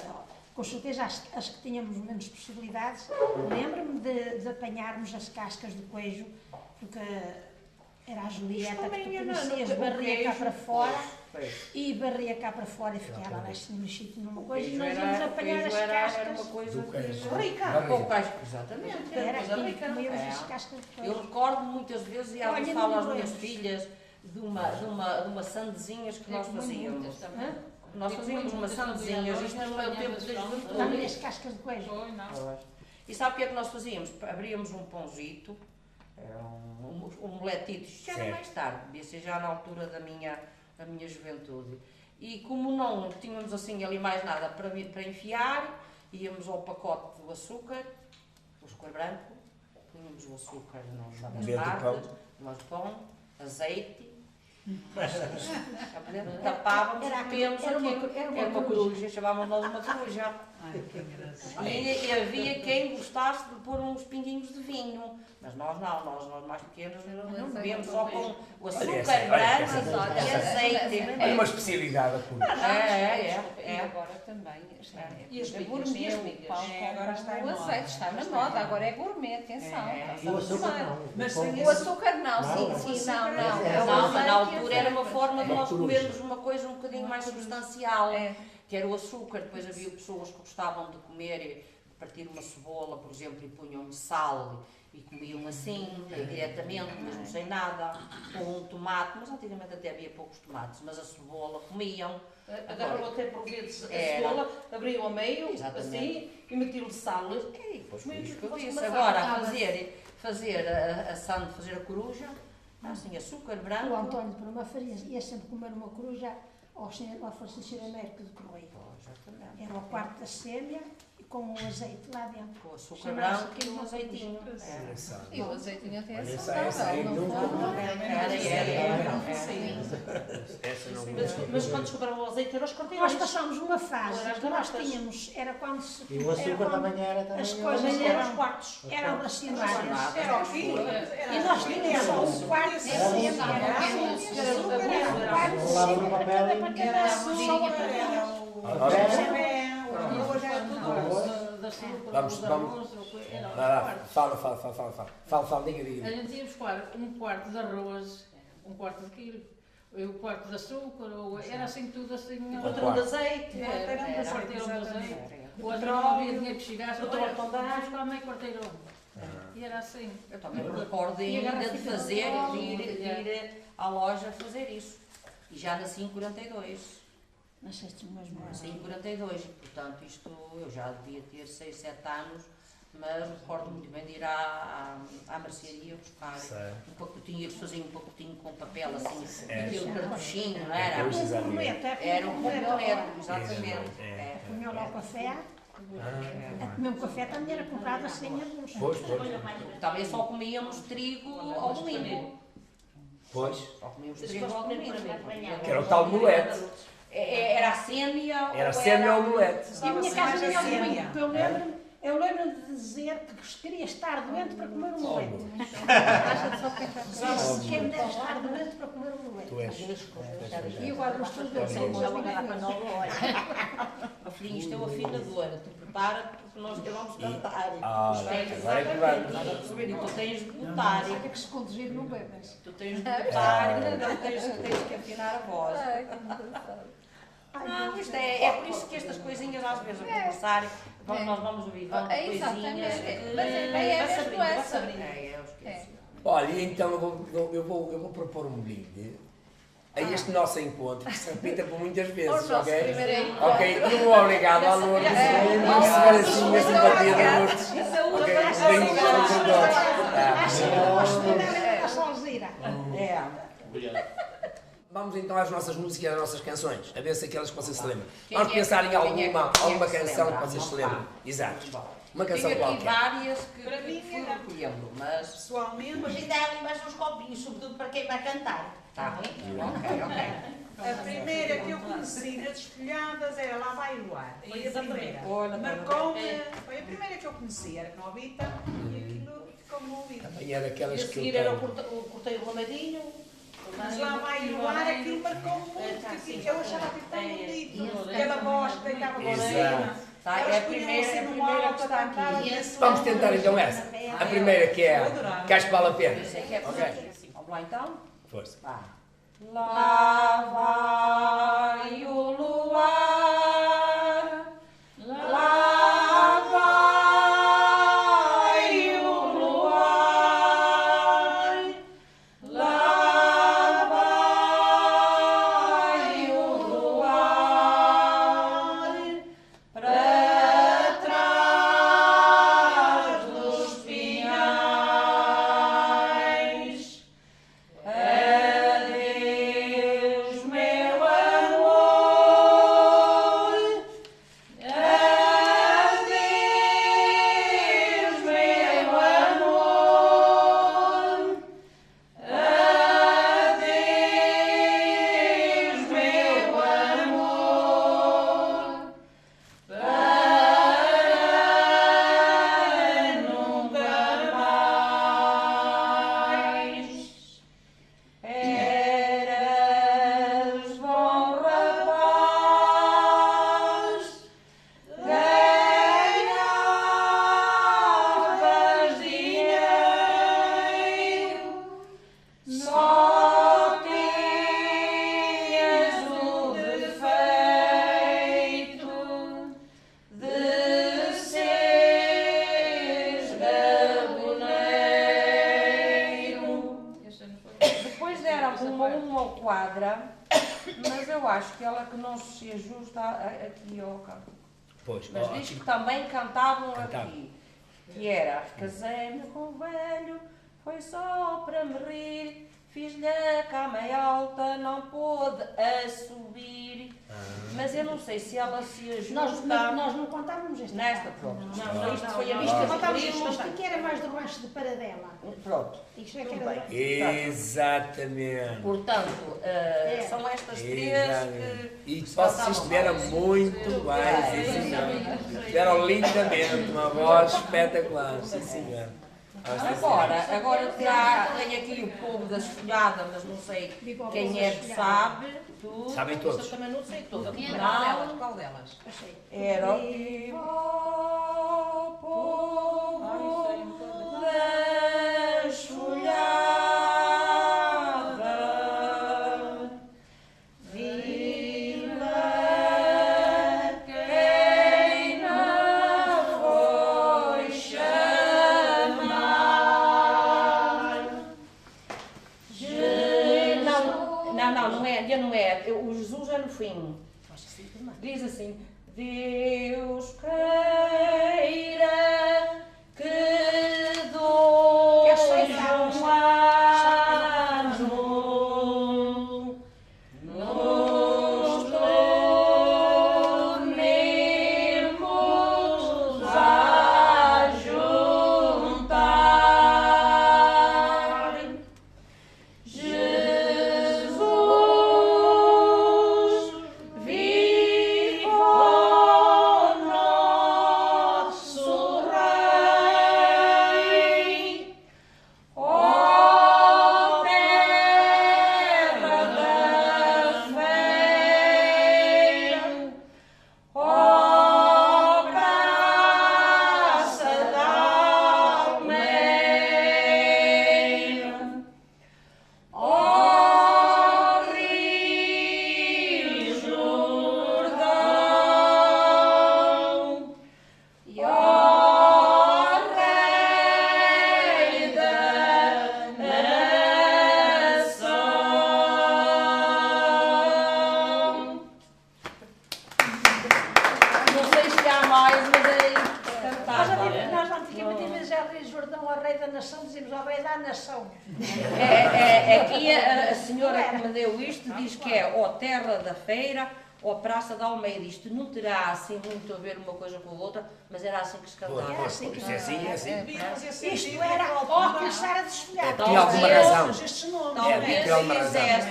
com certeza as que tínhamos menos possibilidades. Lembro-me de apanharmos as cascas do queijo, porque era a Julieta que tu conhecias, barria cá para fora e barria cá para fora e ficava lá assim mexido numa coisa e nós íamos apanhar as cascas. Era uma coisa rica. Com queijo, exatamente. Era assim que comíamos as cascas do queijo. Eu recordo muitas vezes, e às vezes falo às minhas filhas, de uma sandezinhas que nós fazíamos. Nós fazíamos umas sandezinhas, isto no meu tempo de juventude. Também as cascas de queijo. E sabe o que é que nós fazíamos? Abríamos um pãozito, um moletito, isto já era mais tarde, devia ser já na altura da minha juventude. E como não tínhamos assim ali mais nada para enfiar, íamos ao pacote do açúcar branco, punhamos o açúcar nas partes, no pão, azeite, tapávamos, comíamos aquilo. Era uma coruja, chamávamos nós uma coruja. E havia quem gostasse de pôr uns pinguinhos de vinho, mas nós não, nós mais pequenos não bebíamos só com o açúcar branco e azeite. É uma especialidade a coruja. E agora também. E as gourmet, agora está o azeite, está na moda, agora é gourmet, atenção. E o açúcar não. Mas o açúcar não, sim, Não, na altura era uma forma de nós comermos uma coisa um bocadinho mais substancial, que era o açúcar. Depois havia pessoas que gostavam de comer, partir uma cebola, por exemplo, e punham sal e comiam assim, diretamente, mesmo sem nada, com um tomate, mas antigamente até havia poucos tomates, mas a cebola comiam. Agarravam até por vezes a cebola, abriam ao meio, assim, e metiam sal. Agora, fazer a coruja, assim, açúcar branco. O António para uma farinha ia sempre comer uma coruja ao Francisco Américo de Correio. Era o quarto da sêmia e com o azeite lá dentro. Com o açúcar branco e o azeitinho. E o azeitinho até é Mas quando descobriram o azeite era os quarteirões. Nós passámos uma fase que nós tínhamos, era quando se... E o açúcar também era também. As coisas eram quartos, eram racionárias. Era o quilo. E nós tínhamos só um quarto de sêmia, era um quarto de sêmia para cada Fala, diga. A gente ia buscar um quarto de arroz, um quarto de quilo, um quarto de açúcar, era assim tudo assim. Um quarteirão de azeite. Um quarteirão de azeite. O outro não havia dinheiro que chegasse, olha, vamos buscar meio quarteirão. E era assim. Eu também me recordo ainda de fazer, de ir à loja fazer isso. E já nasci em 42. Nasceste mesmo? Nasci em 42, portanto isto eu já devia ter 6, 7 anos, mas recordo muito bem de ir à mercearia buscar um pacotinho, eles faziam um pacotinho com papel assim, aquele cartuchinho, não era? Era um pomponeto, exatamente. Punham lá o café. O meu café também era comprado assim a bolsa. Também só comíamos trigo ao domingo. Pois. Só comíamos trigo ao domingo. Que era o tal molete. Era a sêmia ou molete? E a minha casa tinha o domingo, que eu lembro, Eu lembro de dizer que queria estar doente para comer um moleque. Quem me deve estar doente para comer um moleque. Tu és. E agora os teus doentes são Ó filhinho, isto é uma afinadora, tu prepara porque nós vamos cantar. Agora é que vai. E tu tens de botar. Tem que se conduzir no bebês. Tu tens de botar, então tens que afinar a voz. Não, isto é por isso que estas coisinhas às vezes a conversar, nós vamos ouvir coisinhas. Mas é mesmo essa. Eu esqueci. Olha, então eu vou propor um brinde a este nosso encontro, que se repita por muitas vezes, ok? Ok, e um obrigado à Lourdes, uma seguracinha, simpatia da Lourdes. Ok, vamos então às nossas músicas, às nossas canções, a ver se aquelas que vocês se lembram. Vamos pensar em alguma canção que vocês se lembram. Exato. Uma canção Tenho aqui qualquer. várias que fui recolhendo, mas... Pessoalmente, Mas ainda há ali mais uns copinhos, sobretudo para quem vai cantar. Tá bem? Ok. a primeira que eu conheci nas desfolhadas era Lá Vai o Ar. Foi a Exatamente. primeira. Olha, Marcou-me, foi a primeira que eu conheci, era novita e aquilo ficou-me ouvido. Também é daquelas E a que eu seguir era o tenho. corteio ramadinho. Mas Lá Vai o Ar, aquilo marcou-me muito, porque eu achava aquilo tão bonito. Aquela voz que deitava por cima. Tá, é a primeira que está aqui. Vamos tentar então essa. A primeira que é que acho que vale a pena. Ok. Vamos lá então? Força. Vá. Lá vai o luar, lá vai o luar, lá vai o luar, para trás dos pinhais. Adeus, meu amor. Adeus, meu amor. Adeus, meu amor. Para nunca mais. Eras bom rapaz, ganhavas dinheiro, só tinhas o defeito de seres gaboneiro. Depois deram uma quadra, mas eu acho que ela que não se ajusta aqui ao campo. Pois, Mas diz que também cantavam aqui. Que era, casei-me com o velho, foi só para me rir, fiz-lhe a cama alta, não pôde a subir. Mas eu não sei se ela se ajusta. Nós não contávamos esta. Nesta, pronto. Não, isto foi a Isto vista contávamos de isto que era mais do rancho de Paradela. Pronto. Isto é que Tudo era bem. Exatamente. Portanto, são estas três Exatamente. que E vocês estiveram muito bem, sim senhor. Estiveram lindamente, uma voz espetacular, sim senhor. Agora tem aqui o povo da esfolhada, mas não sei quem é que sabe. Tu, Sabem todos. Eu também não sei todas. Qual delas? Era o vivo povo da esfolhada. Viva quem não foi chamar. Não é. O Jesus é no fim. Diz assim: Deus queira que dois um ano nos tornemos a juntar. Jesus vivo Rei Jordão, ao Rei da Nação, dizemos ao Rei da Nação. Aqui a senhora que me deu isto diz que é ou Terra da Feira ou Praça da Almeida. Isto não terá assim muito a ver uma coisa com a outra, mas era assim que se cantava. Era assim que Isto era ao começar a desfilar. Tinha alguma razão. Talvez fizesse,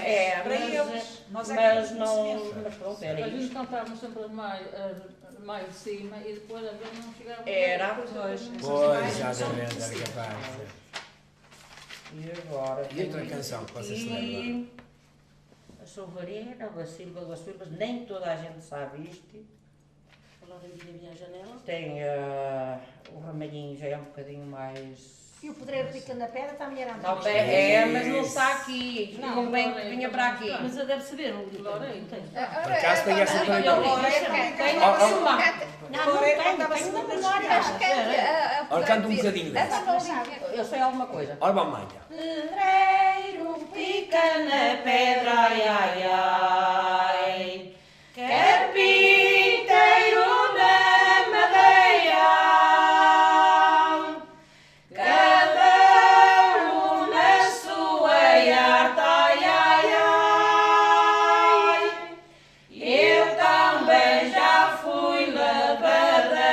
mas não. Mas pronto, era A gente isto. cantávamos sempre mais de cima e depois a gente não chegava. Era, pois. Pois, exatamente, era capaz. E agora? E outra canção que vocês se lembram? A Souvarina, a Silva das Silvas, nem toda a gente sabe isto. Falar em minha janela. Tem o Ramalhinho, já é um bocadinho mais. E o Pedreiro Pica na Pedra também era Não, antigo. mas não está aqui. Não bem que vinha para aqui. Mas deve saber, não tem. Por acaso tem essa Tem coisa. Tem uma memória. Ora, canta um bocadinho dessa. Eu sei alguma coisa. Ora, mamãe. Pedreiro pica na pedra, ai, ai, ai. Carpinteiro na madeira. Cada um na sua arte, ai, ai, ai. Eu também já fui lavadeira.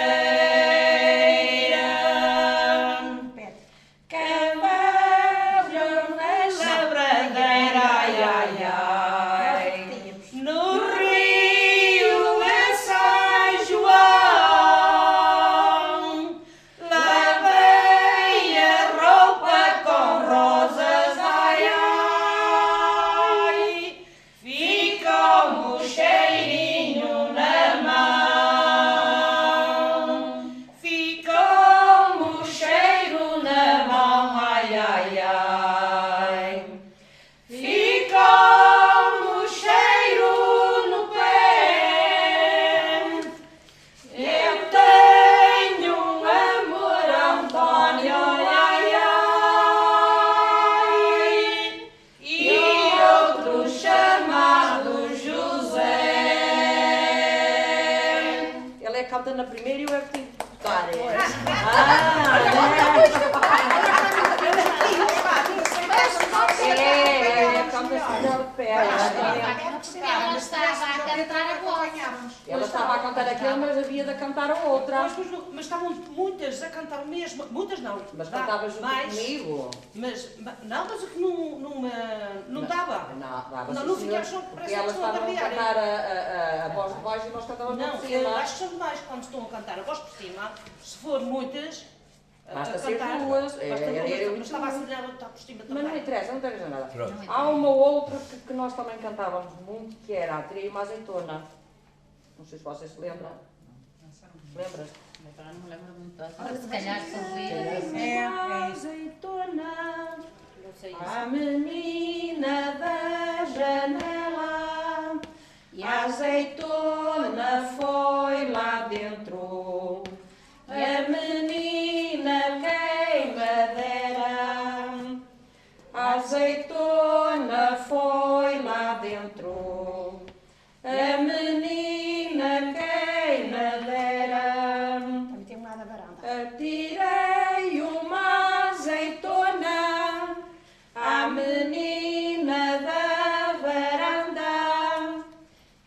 Cavalo na labradeira, ai, ai, ai. No rio de São João, lavei a roupa com rosas, ai, ai. Ficou o cheirinho na mão, ficou o cheiro na mão, ai, ai, ai. Ficou o cheiro no pé. Eu tenho um amor, Antônio, ai, ai. E outro chamado José. Ele é que canta na primeira e eu é que tive que botar. Canta assim de pé. Ela estava a cantar a voz. Ela estava a cantar aquilo, mas havia de cantar a outra. Mas estavam muitas a cantar o mesmo. Muitas não. Mas cantava junto comigo. Não, mas o que não dava. Não, dava Não sim, ficar senhor, só, porque parece que elas estão a estavam a barbear, cantar a voz de baixo e nós cantávamos Não, por eu cima. acho que são demais quando estão a cantar a voz por cima. Se for muitas, Basta a ser cantar, duas. basta Eu duas, mas estava a acelerar o está por cima também. Mas não interessa, não interessa nada. Pronto. Há uma outra que nós também cantávamos muito, que era a Tria e uma Azeitona. Não sei se vocês se lembram. Lembras? Agora não me lembro muito. Agora se calhar se Azeitona, não sei A menina da janela e a azeitona foi lá dentro. E a menina queimadeira, a azeitona foi lá dentro. A menina queimadeira, Também tem uma da varanda. atirei uma azeitona à menina da varanda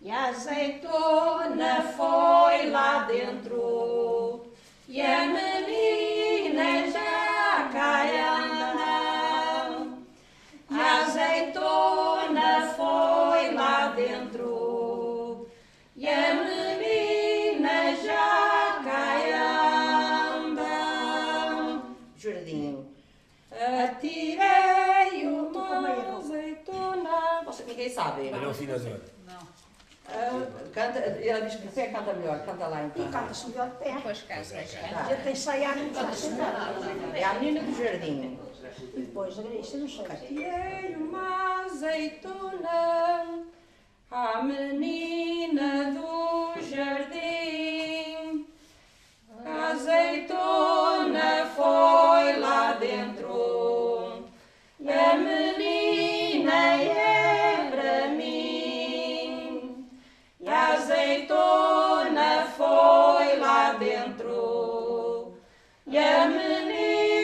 e a azeitona foi lá dentro. E a menina já cai anda, a azeitona foi lá dentro. E a menina já cai anda. Jardim. Atirei uma azeitona. Ninguém sabe. Olha o afinador. Canta, ela diz que você canta melhor, canta lá então. E canta-se melhor de pé. Pois canta. A gente tem ensaiado e canta sentado. É a menina do jardim. E depois, isto eu não sei. Atirei uma azeitona à menina do jardim. A azeitona foi lá dentro. E a menina é para mim. E a azeitona foi lá dentro. E a menina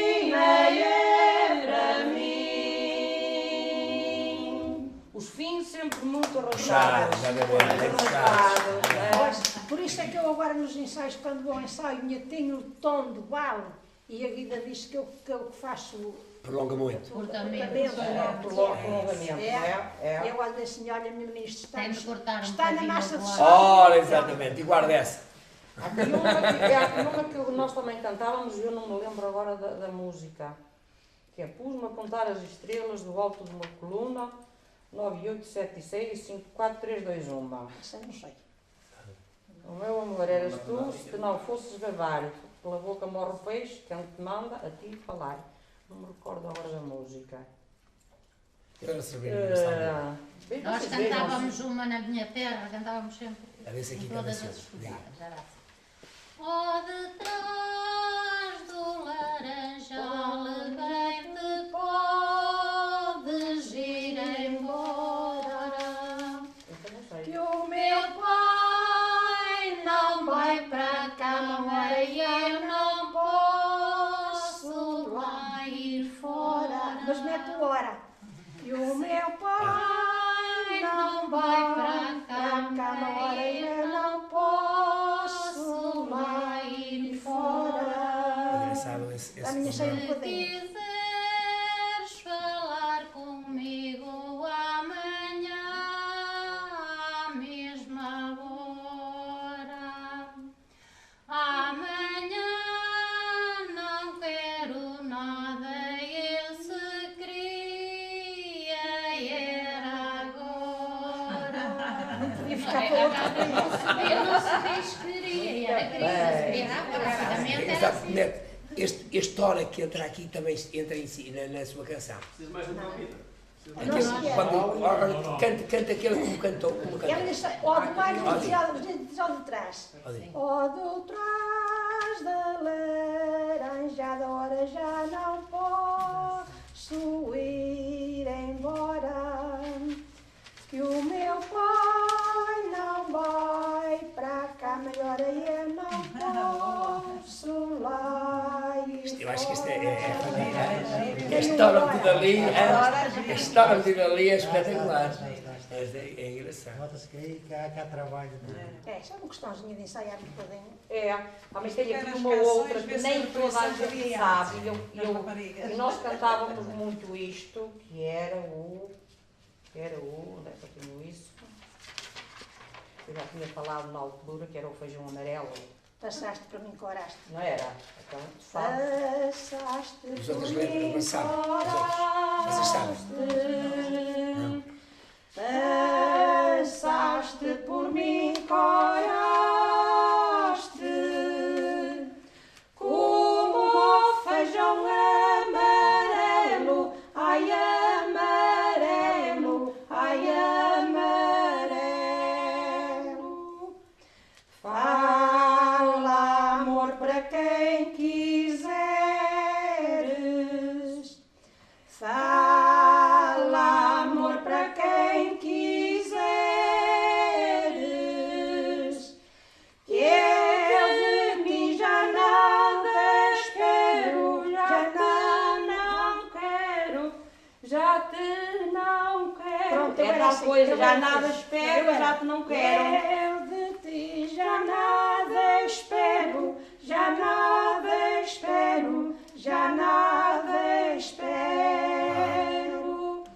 puxado, bem puxado. Por isso é que eu agora nos ensaios, quando vou ao ensaio, tenho o tom de bala e a Guida diz que eu faço prolonga muito. Prolongamento. Eu olho assim, olha, meu ministro, está na massa de sol. Ora, exatamente, e guarda essa. Há uma que nós também cantávamos, eu não me lembro agora da música, que é Pus-me a contar as estrelas do alto de uma coluna, 987654321. Isso eu não sei. O meu amor eras tu, se não fosses babar, pela boca morre o peixe, quem te manda a ti falar. Não me recordo agora da música. Nós cantávamos uma na minha terra, cantávamos sempre em todas as escovadas. Ó detrás do laranjal bem te podes ir embora, que o meu pai não vai para a cama e eu não posso lá ir fora. Mas mete o hora. E o meu pai não vai para a cama e eu não posso lá ir fora. Engraçado esse A minha cheia de Se quiseres falar comigo amanhã à mesma hora, amanhã não quero nada, esse queria era agora. Não podia ficar para outra vez. Não se diz queria, era queria agora. Exatamente. Este hora que entra aqui também entra em si, na sua canção. Canta aquele como cantou. Ó do pai não diz ao de trás. Ó do trás da laranjada, ora já não posso ir embora, que o meu pai não vai para cá, melhor eu não posso lá ir. Eu acho que isto é este hora dali é espetacular. É engraçado. Nota-se que há trabalho. É, só uma questãozinha de ensaiar um bocadinho. Mas tem aqui uma outra que nem toda a gente sabe. E nós cantávamos muito isto, que era o... onde é que eu tenho isso? Eu já tinha falado na altura, que era o feijão amarelo. Passaste para mim, coraste. Não era? Então, passaste por mim, passaste por mim, coraste, como o feijão amarelo, ai amarelo, ai amarelo. Fala, amor, para quem quiseres. Fala, amor, para quem quiseres. Que eu de mim já nada espero, já não quero, já te não quero. Pronto, é tal coisa, já nada espero, já te não quero. Eu de ti já nada espero, já nada espero, já nada espero.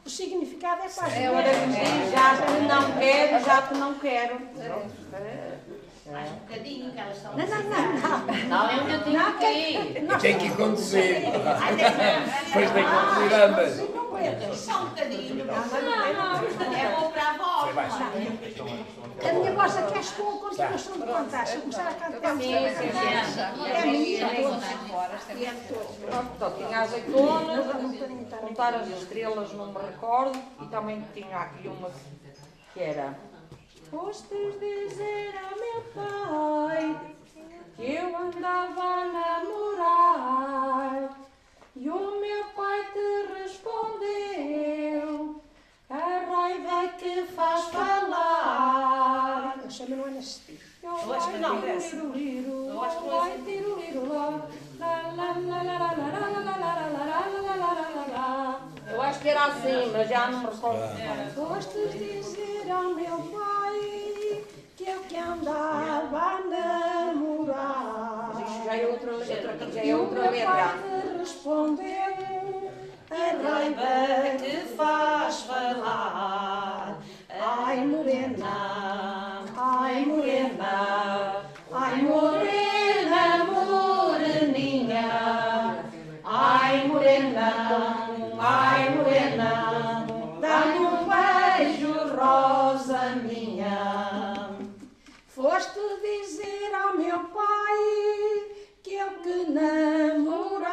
O significado é quase é hora de dizer, já te não quero, já te não quero. Mais um bocadinho que elas estão. Não, eu tenho que ir. Tem que conduzir. Depois tem que conduzir ambas. Só um bocadinho. Não, é bom para a voz. A minha voz aqui é com a continuação de cantar. Se eu começar a cantar, Sim. é a minha voz. Pronto, tinha azeitonas, contar as estrelas, não me recordo, e também tinha aqui uma que era: fostes dizer a meu pai que eu andava a namorar, e o meu pai te respondeu: a raiva que faz falar. Eu chamo não é nesse tipo. Eu acho que não. Eu acho que não é Eu acho que era assim, mas já não me recordo. Gostas de dizer dizer ao meu pai que eu que andava a namorar. Já é outra letra. E o meu pai me respondeu: a raiva que faz falar. Ai morena, ai morena, ai morena, moreninha. Ai morena, dá-me um beijo, rosa minha. Foste dizer ao meu pai que eu que namorava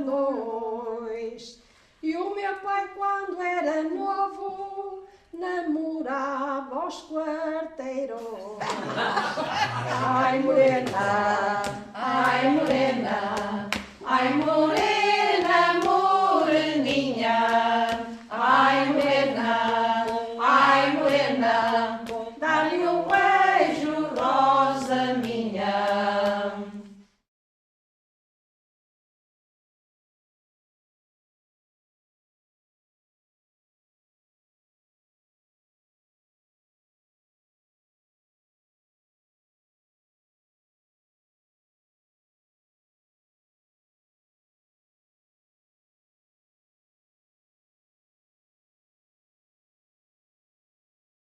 dois. E o meu pai, quando era novo, namorava aos quarteirões. Ai morena, ai morena, ai morena.